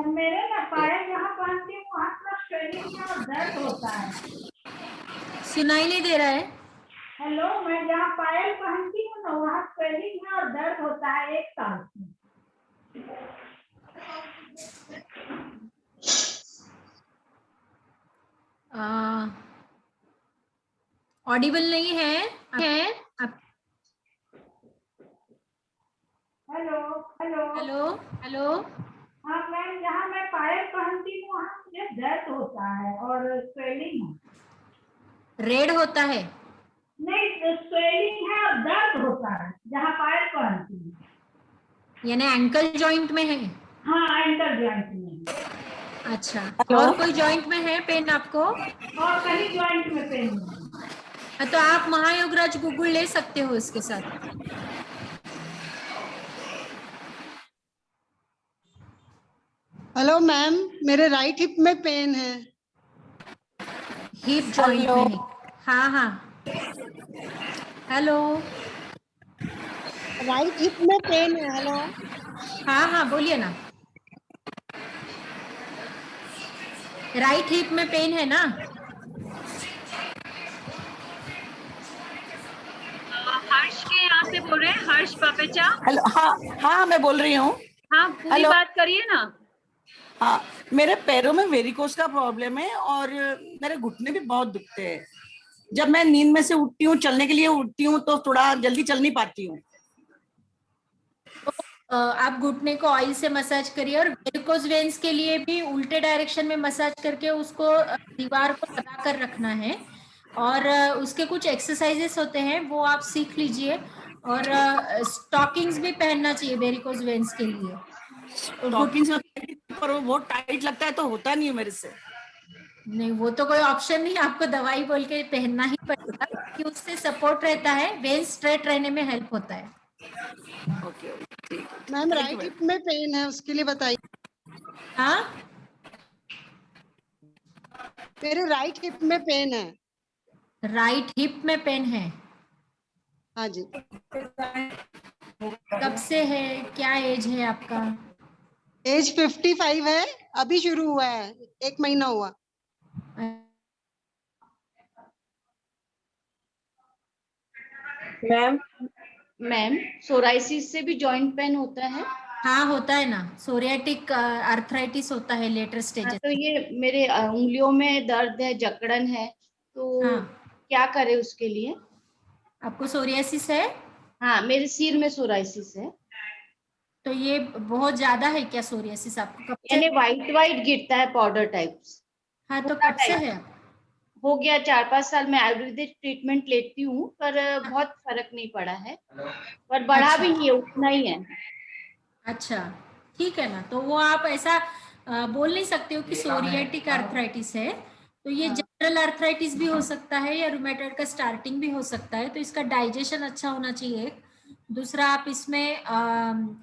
मेरे ना पायल यहाँ पहनती हूँ, वहाँ पर स्वेलिंग और दर्द होता है। सुनाई नहीं दे रहा है। हेलो, मैं जहाँ पायल पहनती हूँ ना, वहाँ स्वेलिंग और दर्द होता है 1 साल से। ऑडिबल नहीं है आप। हेलो हेलो हेलो हेलो, हाँ मैम, जहाँ मैं पायल पहनती हूँ वहाँ मुझे दर्द होता है और स्वेलिंग। रेड होता है? नहीं, स्वेलिंग है और दर्द होता है जहाँ पायल पहनती हूँ। यानी एंकल जॉइंट में है? हाँ, एंकल जॉइंट में। अच्छा, और कोई जॉइंट में है पेन आपको? और कहीं जॉइंट में पेन नहीं। तो आप महायोगराज गुगुल ले सकते हो इसके साथ। हेलो मैम, मेरे राइट हिप में पेन है। हिप जॉइंट में है? हाँ हाँ, हेलो, राइट हिप में पेन है। हेलो, हाँ हाँ बोलिए ना। राइट हिप में पेन है ना? हर्ष के यहाँ से बोल रहे हैं, हर्ष पापेचा। हेलो, हाँ हाँ मैं बोल रही हूँ। हाँ, पूरी बात करिए ना। हाँ, मेरे पैरों में वेरिकोस का प्रॉब्लम है और मेरे घुटने भी बहुत दुखते हैं। जब मैं नींद में से उठती हूँ, चलने के लिए उठती हूँ, तो थोड़ा जल्दी चल नहीं पाती हूँ। आप घुटने को ऑयल से मसाज करिए, और वेरिकोस वेन्स के लिए भी उल्टे डायरेक्शन में मसाज करके उसको दीवार को लगा कर रखना है, और उसके कुछ एक्सरसाइजेस होते हैं वो आप सीख लीजिए। और स्टॉकिंग्स भी पहनना चाहिए वेरिकोस वेन्स के लिए। स्टॉकिंग्स पर वो बहुत टाइट लगता है, तो होता नहीं है मेरे से। नहीं, वो तो कोई ऑप्शन नहीं, आपको दवाई बोल के पहनना ही पड़ेगा कि उससे सपोर्ट रहता है, वेन स्ट्रेट रहने में हेल्प होता है। मैम राइट हिप में पेन है, उसके लिए बताइए। हाँ, मेरे राइट हिप में पेन है। राइट हिप में पेन है? हाँ जी। कब से है, क्या एज है आपका? एज 55 है, अभी शुरू हुआ है, 1 महीना हुआ। मैम सोराइसिस से भी जॉइंट पेन होता है? हाँ होता है ना, सोरियाटिक आर्थराइटिस होता है लेटर हाँ, स्टेजेस। तो ये मेरे उंगलियों में दर्द है, जकड़न है, तो क्या करे उसके लिए? आपको सोरियासिस है? हाँ, मेरे सिर में सोराइसिस है। तो ये बहुत ज्यादा है क्या सोरियासिस आपको? कब से? यानी व्हाइट व्हाइट गिरता है, पाउडर टाइप्स। हाँ, तो कब से है? हो गया 4-5 साल में आयुर्वेदिक ट्रीटमेंट लेती हूँ, पर बहुत फर्क नहीं पड़ा है, पर बढ़ा भी नहीं है, उतना ही है। अच्छा, ठीक है ना, तो वो आप ऐसा बोल नहीं सकते हो कि सोरियाटिक आर्थराइटिस है, तो ये जनरल आर्थराइटिस भी हो सकता है या रूमेटॉइड का स्टार्टिंग भी हो सकता है। तो इसका डाइजेशन अच्छा होना चाहिए। दूसरा, आप इसमें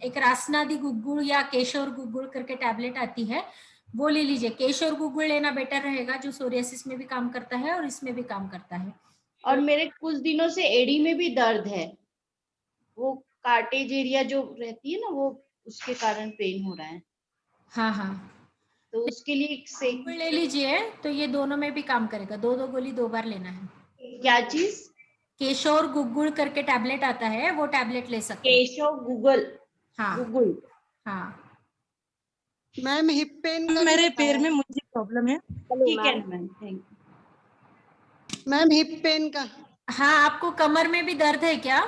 एक रासनादी गुग्गुड़ या केशोर गुग्गुड़ करके टैबलेट आती है, वो ले लीजिए। केशोर गुग्गुड़ लेना बेटर रहेगा, जो सोरियासिस में भी काम करता है और इसमें भी काम करता है। और मेरे कुछ दिनों से एड़ी में भी दर्द है, वो कार्टेज एरिया जो रहती है ना, वो उसके कारण पेन हो रहा है। हाँ हाँ, तो उसके लिए से ले लीजिए, तो ये दोनों में भी काम करेगा। 2 गोली 2 बार लेना है। क्या चीज? केशोर गुग्गुड़ करके टैबलेट आता है, वो टैबलेट ले सकते हैं। केशव गूगल? हाँ गूगल। हाँ। मैम हिप पेन का मेरे पैर में मुझे प्रॉब्लम है। ठीक है ma'am, thank you. Ma'am hip pain का। हाँ, आपको कमर में भी दर्द है क्या?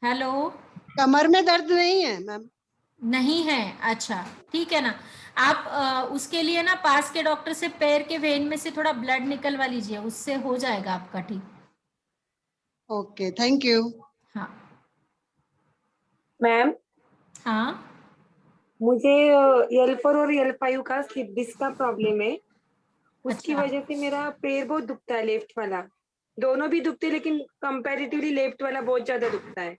हेलो? कमर में दर्द नहीं है मैम। नहीं है? अच्छा, ठीक है ना। आप उसके लिए ना पास के डॉक्टर से पैर के वेन में से थोड़ा ब्लड निकलवा लीजिए, उससे हो जाएगा आपका ठीक। Okay, thank you. हाँ मैम, हाँ, मुझे L4 और L5 का स्लिप डिस्क का प्रॉब्लम है। उसकी अच्छा। वजह से मेरा पैर बहुत दुखता है, लेफ्ट वाला। दोनों भी दुखते, लेकिन कंपैरेटिवली लेफ्ट वाला बहुत ज्यादा दुखता है।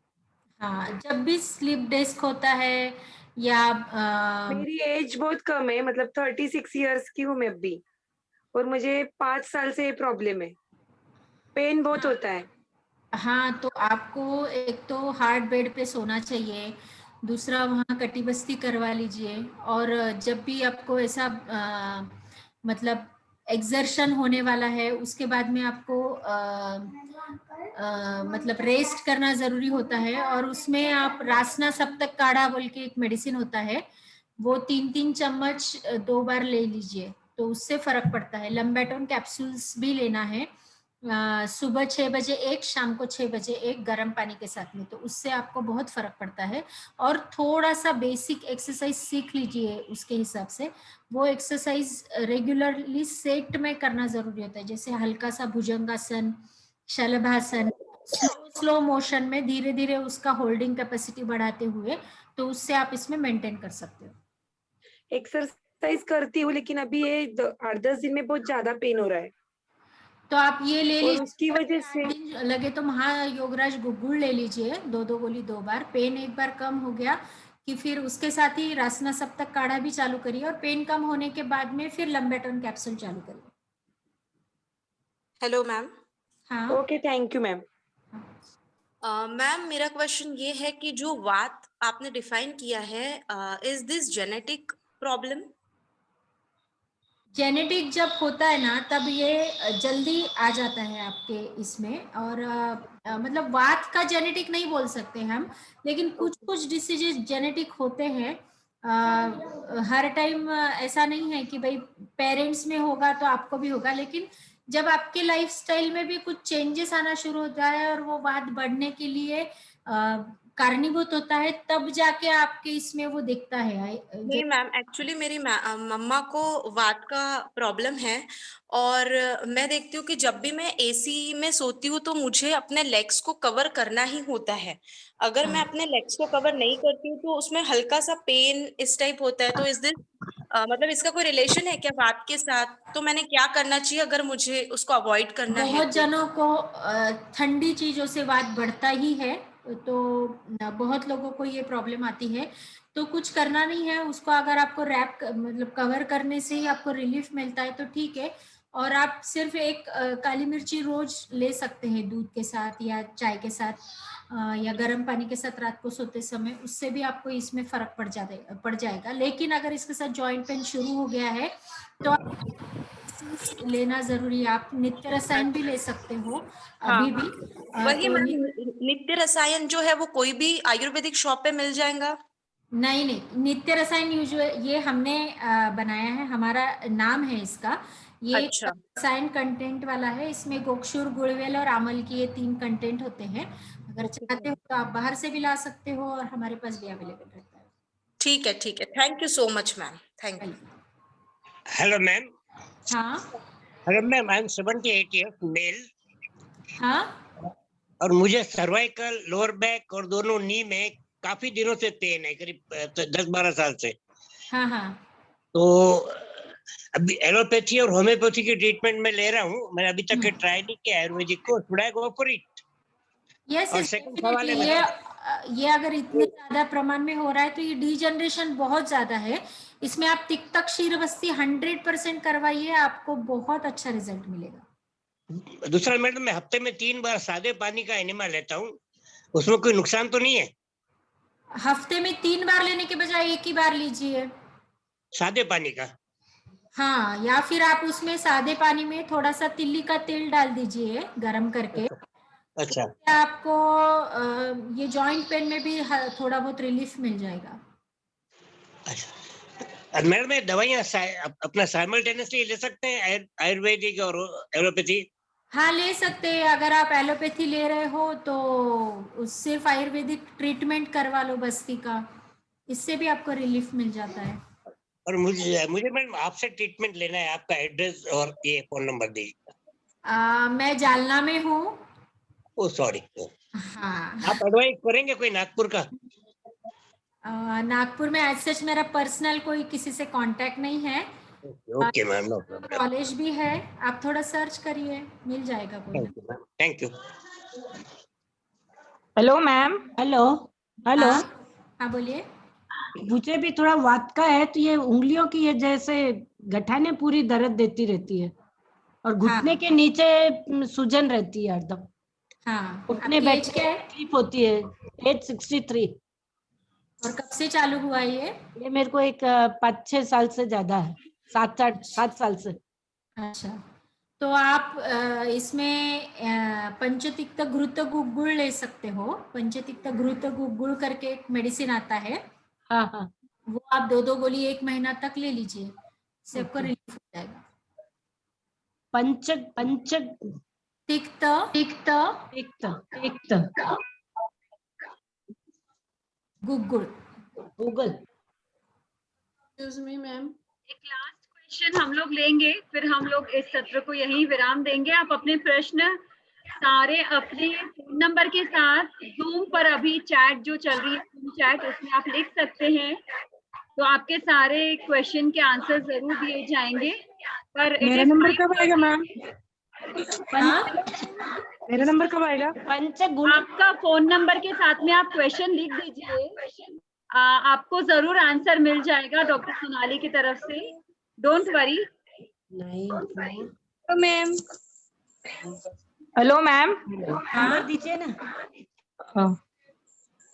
हाँ, जब भी स्लिप डिस्क होता है या मेरी एज बहुत कम है, मतलब 36 इयर्स की हूँ मैं अभी, और मुझे 5 साल से ये प्रॉब्लम है, पेन बहुत होता है। हाँ, तो आपको एक तो हार्ड बेड पे सोना चाहिए, दूसरा वहाँ कटी बस्ती करवा लीजिए, और जब भी आपको ऐसा मतलब एक्सर्शन होने वाला है, उसके बाद में आपको मतलब रेस्ट करना जरूरी होता है। और उसमें आप रासना सप्तक काढ़ा बोल के एक मेडिसिन होता है, वो 3-3 चम्मच 2 बार ले लीजिए, तो उससे फर्क पड़ता है। लम्बेटोन कैप्सूल्स भी लेना है, सुबह 6 बजे एक, शाम को 6 बजे एक, गर्म पानी के साथ में, तो उससे आपको बहुत फर्क पड़ता है। और थोड़ा सा बेसिक एक्सरसाइज सीख लीजिए उसके हिसाब से। वो एक्सरसाइज रेगुलरली सेट में करना जरूरी होता है, जैसे हल्का सा भुजंगासन, शलभासन, स्लो मोशन में धीरे धीरे उसका होल्डिंग कैपेसिटी बढ़ाते हुए, तो उससे आप इसमें मेंटेन कर सकते हो। एक्सरसाइज करती हूँ, लेकिन अभी ये 8-10 दिन में बहुत ज्यादा पेन हो रहा है। तो आप ये ले लीजिए, उसकी वजह से लगे तो महायोगराज गुग्गुड़ ले लीजिए, 2 गोली 2 बार। पेन एक बार कम हो गया कि फिर उसके साथ ही रासना सप्तक काढ़ा भी चालू करिए, और पेन कम होने के बाद में फिर लम्बेटोन कैप्सूल चालू करिए। Hello ma'am. हाँ okay, thank you ma'am. Ma'am, मेरा क्वेश्चन ये है कि जो वात आपने डिफाइन किया है, is this genetic problem? Genetic जब होता है ना, तब ये जल्दी आ जाता है आपके इसमें। और मतलब वात का जेनेटिक नहीं बोल सकते हम, लेकिन कुछ कुछ डिसीजेस जेनेटिक होते हैं। हर टाइम ऐसा नहीं है कि भाई पेरेंट्स में होगा तो आपको भी होगा, लेकिन जब आपके लाइफस्टाइल में भी कुछ चेंजेस आना शुरू होता है और वो वात बढ़ने के लिए कारणीभूत होता है, तब जाके आपके इसमें वो दिखता है। नहीं मैम, एक्चुअली मेरी मम्मा को वात का प्रॉब्लम है और मैं देखती हूँ कि जब भी मैं एसी में सोती हूँ तो मुझे अपने लेग्स को कवर करना ही होता है। अगर मैं अपने लेग्स को कवर नहीं करती हूँ तो उसमें हल्का सा पेन इस टाइप होता है। तो इस दिन मतलब इसका कोई रिलेशन है क्या वात के साथ? तो मैंने क्या करना चाहिए अगर मुझे उसको अवॉइड करना है? बहुत जनों को ठंडी चीजों से वात बढ़ता ही है, तो बहुत लोगों को ये प्रॉब्लम आती है। तो कुछ करना नहीं है उसको, अगर आपको रैप मतलब कवर करने से ही आपको रिलीफ मिलता है तो ठीक है। और आप सिर्फ एक काली मिर्ची रोज ले सकते हैं दूध के साथ या चाय के साथ या गर्म पानी के साथ रात को सोते समय, उससे भी आपको इसमें फर्क पड़ जाएगा। लेकिन अगर इसके साथ जॉइंट पेन शुरू हो गया है तो लेना जरूरी है। आप नित्य रसायन भी ले सकते हो अभी भी। वही तो मैम, नित्य रसायन जो है वो कोई भी आयुर्वेदिक शॉप पे मिल जाएगा? नहीं नहीं, नित्य रसायन ये हमने बनाया है, हमारा नाम है इसका। ये अच्छा। रसायन कंटेंट वाला है, इसमें गोक्षुर, गुड़वेल और आमल की ये 3 कंटेंट होते हैं। अगर चाहते हो तो आप बाहर से भी ला सकते हो और हमारे पास भी अवेलेबल रहता है। ठीक है ठीक है, thank you so much ma'am, thank you. Hello ma'am. हाँ hello ma'am, I am 78 years male. हाँ। और मुझे सर्वाइकल, लोअर बैक और दोनों नी में काफी दिनों से पेन है, करीब 10-12 साल से। हाँ हाँ। तो अभी एलोपैथी और होम्योपैथी की ट्रीटमेंट में ले रहा हूँ। मैंने अभी तक ट्राई नहीं किया आयुर्वेदिक को। Should I go for it? Yes, और सेकंड सवाल है मेरा, ये अगर इतने ज्यादा प्रमाण में हो रहा है तो ये डीजनरेशन बहुत ज्यादा है। इसमें आप तिक्तक क्षीरबस्ती 100% करवाइए, आपको बहुत अच्छा रिजल्ट मिलेगा। दूसरा मैडम, मैं हफ्ते में 3 बार सादे पानी का एनिमा लेता हूँ, उसमें कोई नुकसान तो नहीं है? हफ्ते में 3 बार लेने के बजाय 1 ही बार लीजिए सादे पानी का। हाँ, या फिर आप उसमें सादे पानी में थोड़ा सा तिल्ली का तेल डाल दीजिए गरम करके। अच्छा। आपको ये जॉइंट पेन में भी थोड़ा बहुत रिलीफ मिल जाएगा। मैडम, ये दवाइयाँ अपना साइमल्टेनियसली ले सकते हैं, आयुर्वेदिक और एलोपैथी? हाँ ले सकते हैं। अगर आप एलोपैथी ले रहे हो तो सिर्फ आयुर्वेदिक ट्रीटमेंट करवा लो बस्ती का, इससे भी आपको रिलीफ मिल जाता है। और मुझे मैडम आपसे ट्रीटमेंट लेना है, आपका एड्रेस और ये फोन नंबर दीजिए। मैं जालना में हूँ। ओ सॉरी। हाँ। आप एडवाइस करेंगे कोई नागपुर का? नागपुर में ऐसे मेरा पर्सनल कोई किसी से कांटेक्ट नहीं है। Okay ma'am, no problem. College भी है, आप थोड़ा सर्च करिए, मिल जाएगा कोई। Thank you. Hello ma'am. Hello hello. हाँ बोलिए। मुझे भी थोड़ा वात का है, तो ये उंगलियों की ये जैसे गठाने पूरी दर्द देती रहती है और घुटने के नीचे सूजन रहती है हरदम। हाँ। उठने बैठने में तकलीफ होती है। एज 63। और कब से चालू हुआ ये? मेरे को एक 5-6 साल से ज्यादा है, 7 साल से। अच्छा, तो आप इसमें पंचतिक्त घृत गुग्गुल ले सकते हो। पंचतिक्त घृत गुग्गुल करके एक मेडिसिन आता है। हाँ हाँ। वो आप 2-2 गोली 1 महीना तक ले लीजिए, सबको रिलीफ हो जाएगा। पंच तिक्त गुग्गुल। एक्सक्यूज मी मैम, एक लास्ट क्वेश्चन हम लोग लेंगे, फिर हम लोग इस सत्र को यहीं विराम देंगे। आप अपने प्रश्न सारे अपने फोन नंबर के साथ जूम पर अभी चैट जो चल रही है, चैट, उसमें आप लिख सकते हैं, तो आपके सारे क्वेश्चन के आंसर जरूर दिए जाएंगे। पर मेरा नंबर कब आएगा मैम? मेरा नंबर कब आएगा? आपका फोन नंबर के साथ में आप क्वेश्चन लिख दीजिए, आपको जरूर आंसर मिल जाएगा डॉक्टर सोनाली की तरफ से। Don't worry. तो मैम, हेलो मैम, नंबर दीजिए ना। हाँ।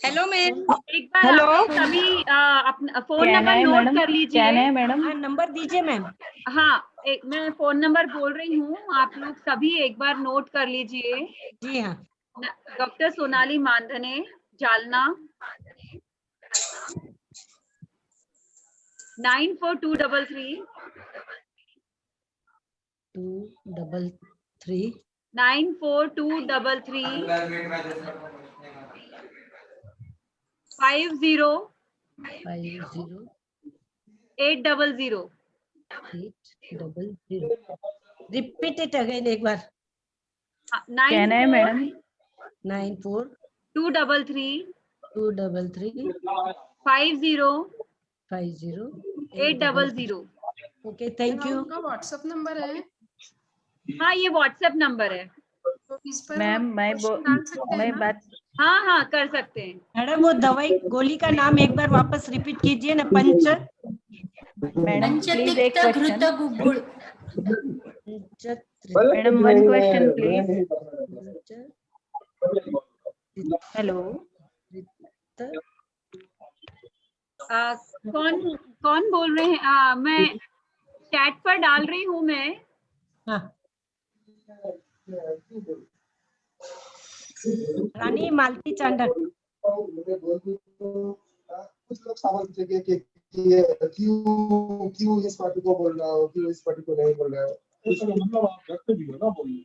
हेलो मैम, एक बार हेलो। आप सभी अपना फोन नंबर नोट कर लीजिए। क्या है मैडम? नंबर दीजिए मैम। हाँ, मैं फोन नंबर बोल रही हूँ, आप लोग सभी एक बार नोट कर लीजिए। जी हाँ। Doctor Sonali Mandhane, Jalna, 9423 233 9423 50 50 800. 800. Repeat it again एक बार. 94 मैडम? 94 233 233 50 50 800. Okay, thank you. आपका व्हाट्सएप नंबर है? हाँ, ये व्हाट्सएप नंबर है. तो इस पर मैम, मैं बात. हाँ हाँ कर सकते हैं. मैडम, वो दवाई गोली का नाम एक बार वापस रिपीट कीजिए ना. मैडम प्लीज एक question. Madam, one question please. Hello, कौन बोल रहे हैं? मैं चैट पर डाल रही हूँ मैं. हाँ. रानी मालती चांडक. कुछ लोग सवाल पूछेंगे कि क्यों इस पार्टी को बोल रहा हो, क्यों इस पार्टी को नहीं बोल रहा हो. उसका मतलब आप रखते भी हो ना बोलिए.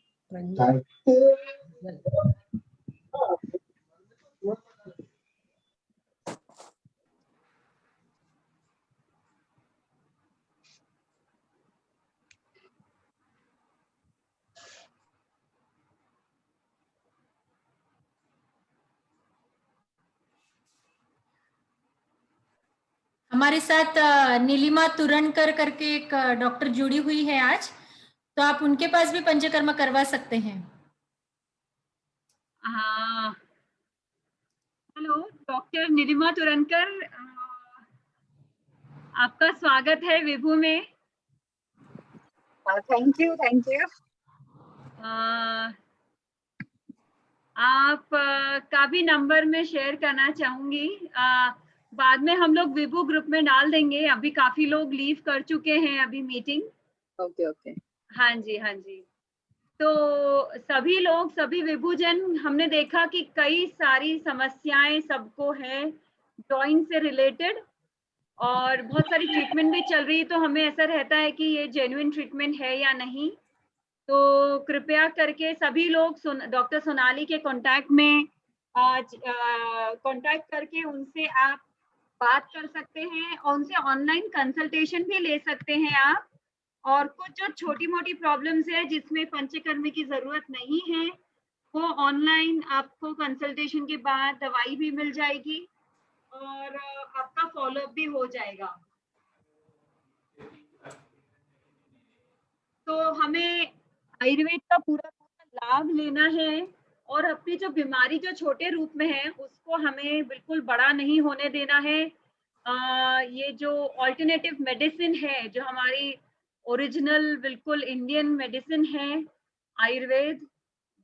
हमारे साथ नीलिमा तुरनकर करके एक डॉक्टर जुड़ी हुई है आज, तो आप उनके पास भी पंचकर्मा करवा सकते हैं. हाँ, हेलो डॉक्टर नीलिमा तुरनकर, आपका स्वागत है विभू में. Thank you. आप का भी नंबर में शेयर करना चाहूंगी. बाद में हम लोग विभू ग्रुप में डाल देंगे. अभी काफी लोग लीव कर चुके हैं अभी मीटिंग. ओके. हाँ जी. तो सभी लोग, सभी विभूजन, हमने देखा कि कई सारी समस्याएं सबको है जॉइंट से रिलेटेड, और बहुत सारी ट्रीटमेंट भी चल रही है. तो हमें ऐसा रहता है कि ये जेन्युइन ट्रीटमेंट है या नहीं. तो कृपया करके सभी लोग डॉक्टर सोनाली के कांटेक्ट में आज कांटेक्ट करके उनसे आप बात कर सकते हैं, और उनसे ऑनलाइन कंसल्टेशन भी ले सकते हैं आप. और कुछ जो छोटी मोटी प्रॉब्लम्स है जिसमें पंचकर्म की जरूरत नहीं है, वो ऑनलाइन आपको कंसल्टेशन के बाद दवाई भी मिल जाएगी और आपका फॉलोअप भी हो जाएगा. तो हमें आयुर्वेद का पूरा लाभ लेना है, और अपनी जो बीमारी जो छोटे रूप में है उसको हमें बिल्कुल बड़ा नहीं होने देना है. ये जो ऑल्टरनेटिव मेडिसिन है, जो हमारी ओरिजिनल बिल्कुल इंडियन मेडिसिन है आयुर्वेद,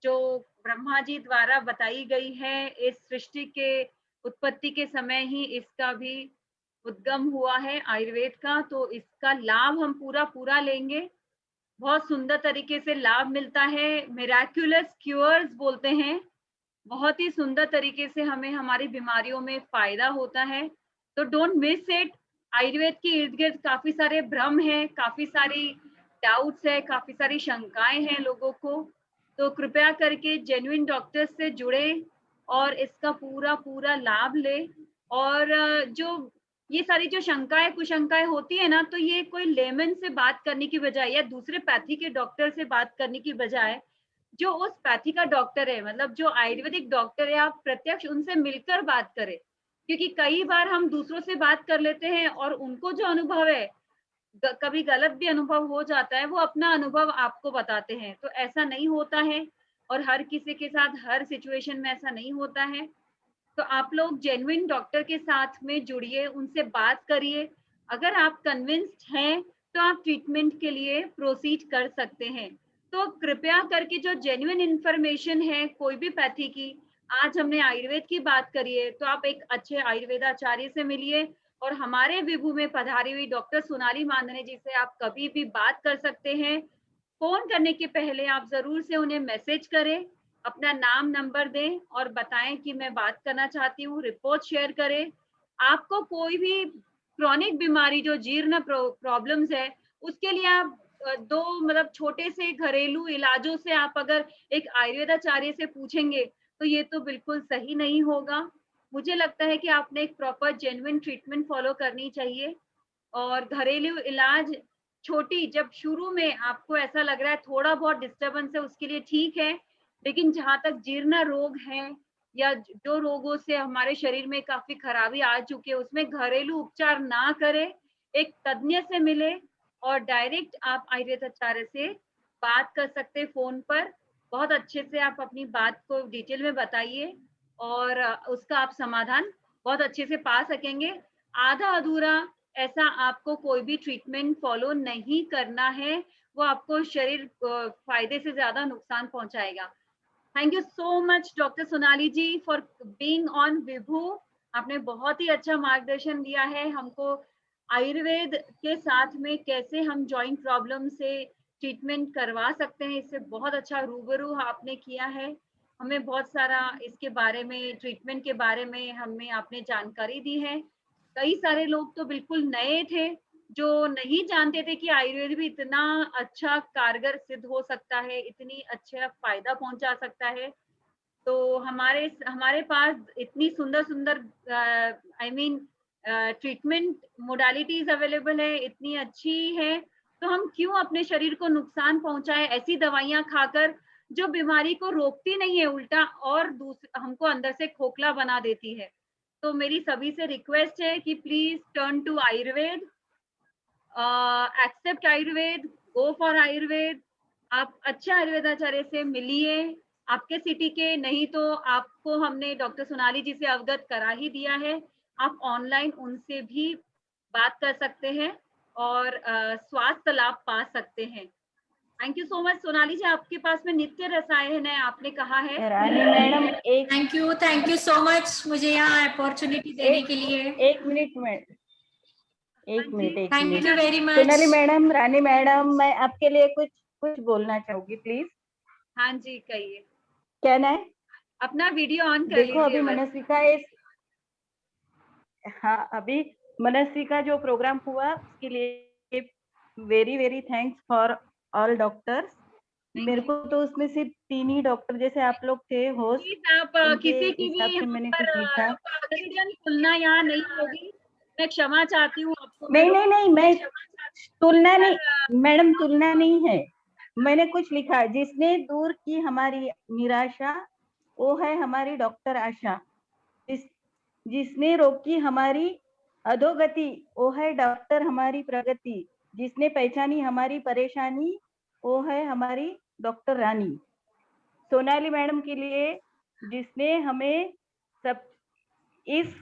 जो ब्रह्मा जी द्वारा बताई गई है, इस सृष्टि के उत्पत्ति के समय ही इसका भी उद्गम हुआ है आयुर्वेद का. तो इसका लाभ हम पूरा लेंगे. बहुत सुंदर तरीके से लाभ मिलता है. मिराक्युलस क्योर्स बोलते हैं. बहुत ही सुंदर तरीके से हमें हमारी बीमारियों में फायदा होता है. तो डोंट मिस इट. आयुर्वेद के इर्द गिर्द काफी सारे भ्रम है, काफी सारी डाउट्स है, काफी सारी शंकाएं हैं लोगों को. तो कृपया करके जेन्युइन डॉक्टर्स से जुड़े और इसका पूरा लाभ ले. और जो ये सारी जो शंकाएं कुशंकाएं होती है ना, तो ये कोई लेमन से बात करने की बजाय या दूसरे पैथी के डॉक्टर से बात करने की बजाय जो उस पैथी का डॉक्टर है, मतलब जो आयुर्वेदिक डॉक्टर है, आप प्रत्यक्ष उनसे मिलकर बात करें. क्योंकि कई बार हम दूसरों से बात कर लेते हैं और उनको जो अनुभव है, कभी गलत भी अनुभव हो जाता है, वो अपना अनुभव आपको बताते हैं. तो ऐसा नहीं होता है, और हर किसी के साथ हर सिचुएशन में ऐसा नहीं होता है. तो आप लोग जेन्युइन डॉक्टर के साथ में जुड़िए, उनसे बात करिए. अगर आप कन्विंस्ड हैं तो आप ट्रीटमेंट के लिए प्रोसीड कर सकते हैं. तो कृपया करके जो जेन्युइन इंफॉर्मेशन है कोई भी पैथी की, आज हमने आयुर्वेद की बात करी है, तो आप एक अच्छे आयुर्वेदाचार्य से मिलिए. और हमारे विभू में पधारी हुई डॉक्टर सोनाली मांधाने जी से आप कभी भी बात कर सकते हैं. फोन करने के पहले आप जरूर से उन्हें मैसेज करें, अपना नाम नंबर दें और बताएं कि मैं बात करना चाहती हूँ. रिपोर्ट शेयर करें. आपको कोई भी क्रॉनिक बीमारी जो जीर्ण प्रॉब्लम्स है, उसके लिए आप दो मतलब छोटे से घरेलू इलाजों से आप अगर एक आयुर्वेदाचार्य से पूछेंगे तो ये तो बिल्कुल सही नहीं होगा. मुझे लगता है कि आपने एक प्रॉपर जेन्युइन ट्रीटमेंट फॉलो करनी चाहिए। और घरेलू इलाज छोटी, जब शुरू में आपको ऐसा लग रहा है थोड़ा बहुत डिस्टर्बेंस है, उसके लिए ठीक है, लेकिन जहाँ तक जीर्ण रोग है या जो रोगों से हमारे शरीर में काफी खराबी आ चुकी है, उसमें घरेलू उपचार ना करें, एक तज्ञ से मिले और डायरेक्ट आप आयुर्वेदाचार्य से बात कर सकते हैं फोन पर। बहुत अच्छे से आप अपनी बात को डिटेल में बताइए और उसका आप समाधान बहुत अच्छे से पा सकेंगे। आधा अधूरा ऐसा आपको कोई भी ट्रीटमेंट फॉलो नहीं करना है, वो आपको शरीर फायदे से ज्यादा नुकसान पहुंचाएगा। Thank you so much doctor Sonali ji for being on विभू। आपने बहुत ही अच्छा मार्गदर्शन दिया है हमको आयुर्वेद के साथ में कैसे हम जॉइंट प्रॉब्लम से ट्रीटमेंट करवा सकते हैं। इससे बहुत अच्छा रूबरू आपने किया है, हमें बहुत सारा इसके बारे में, ट्रीटमेंट के बारे में हमें आपने जानकारी दी है। कई सारे लोग तो बिल्कुल नए थे जो नहीं जानते थे कि आयुर्वेद भी इतना अच्छा कारगर सिद्ध हो सकता है, इतनी अच्छा फायदा पहुंचा सकता है। तो हमारे पास इतनी सुंदर सुंदर ट्रीटमेंट मोडालिटीज अवेलेबल है, इतनी अच्छी है, तो हम क्यों अपने शरीर को नुकसान पहुंचाए ऐसी दवाइयां खाकर जो बीमारी को रोकती नहीं है, उल्टा और हमको अंदर से खोखला बना देती है। तो मेरी सभी से रिक्वेस्ट है कि please turn to Ayurveda, accept Ayurveda, go for Ayurveda. आप अच्छे आयुर्वेदाचार्य से मिलिए, आपके सिटी के, नहीं तो आपको हमने डॉक्टर सोनाली जी से अवगत करा ही दिया है, आप ऑनलाइन उनसे भी बात कर सकते हैं और स्वास्थ्य लाभ पा सकते हैं। Thank you so much Sonali ji, आपके पास में नित्य रसायन है, आपने कहा है। रानी मैडम एक थैंक यू सो मच मुझे यहाँ अपॉर्चुनिटी देने के लिए। एक minute thank you very much Sonali madam, Rani madam, मैं आपके लिए कुछ बोलना चाहूंगी प्लीज। हाँ जी कहिए। कहना है अपना वीडियो ऑन कर देखो अभी लीजिए बस। मनस्विका हाँ अभी मनस्विका जो प्रोग्राम हुआ उसके लिए very very thanks for all doctors. मेरे को तो उसमें सिर्फ 3 ही डॉक्टर जैसे आप लोग थे होस्ट, आप किसी की भी से मैंने कुछ लिखा। तुलना यहाँ नहीं होगी, मैं क्षमा चाहती हूँ आपको। नहीं मैं तुलना नहीं मैडम, तुलना नहीं है। मैंने कुछ लिखा, जिसने दूर की हमारी निराशा वो है हमारी डॉक्टर आशा, जिसने रोकी हमारी अधोगति वो है डॉक्टर हमारी प्रगति, जिसने पहचानी हमारी परेशानी वो है हमारी डॉक्टर रानी। सोनाली मैडम के लिए जिसने हमें सब इस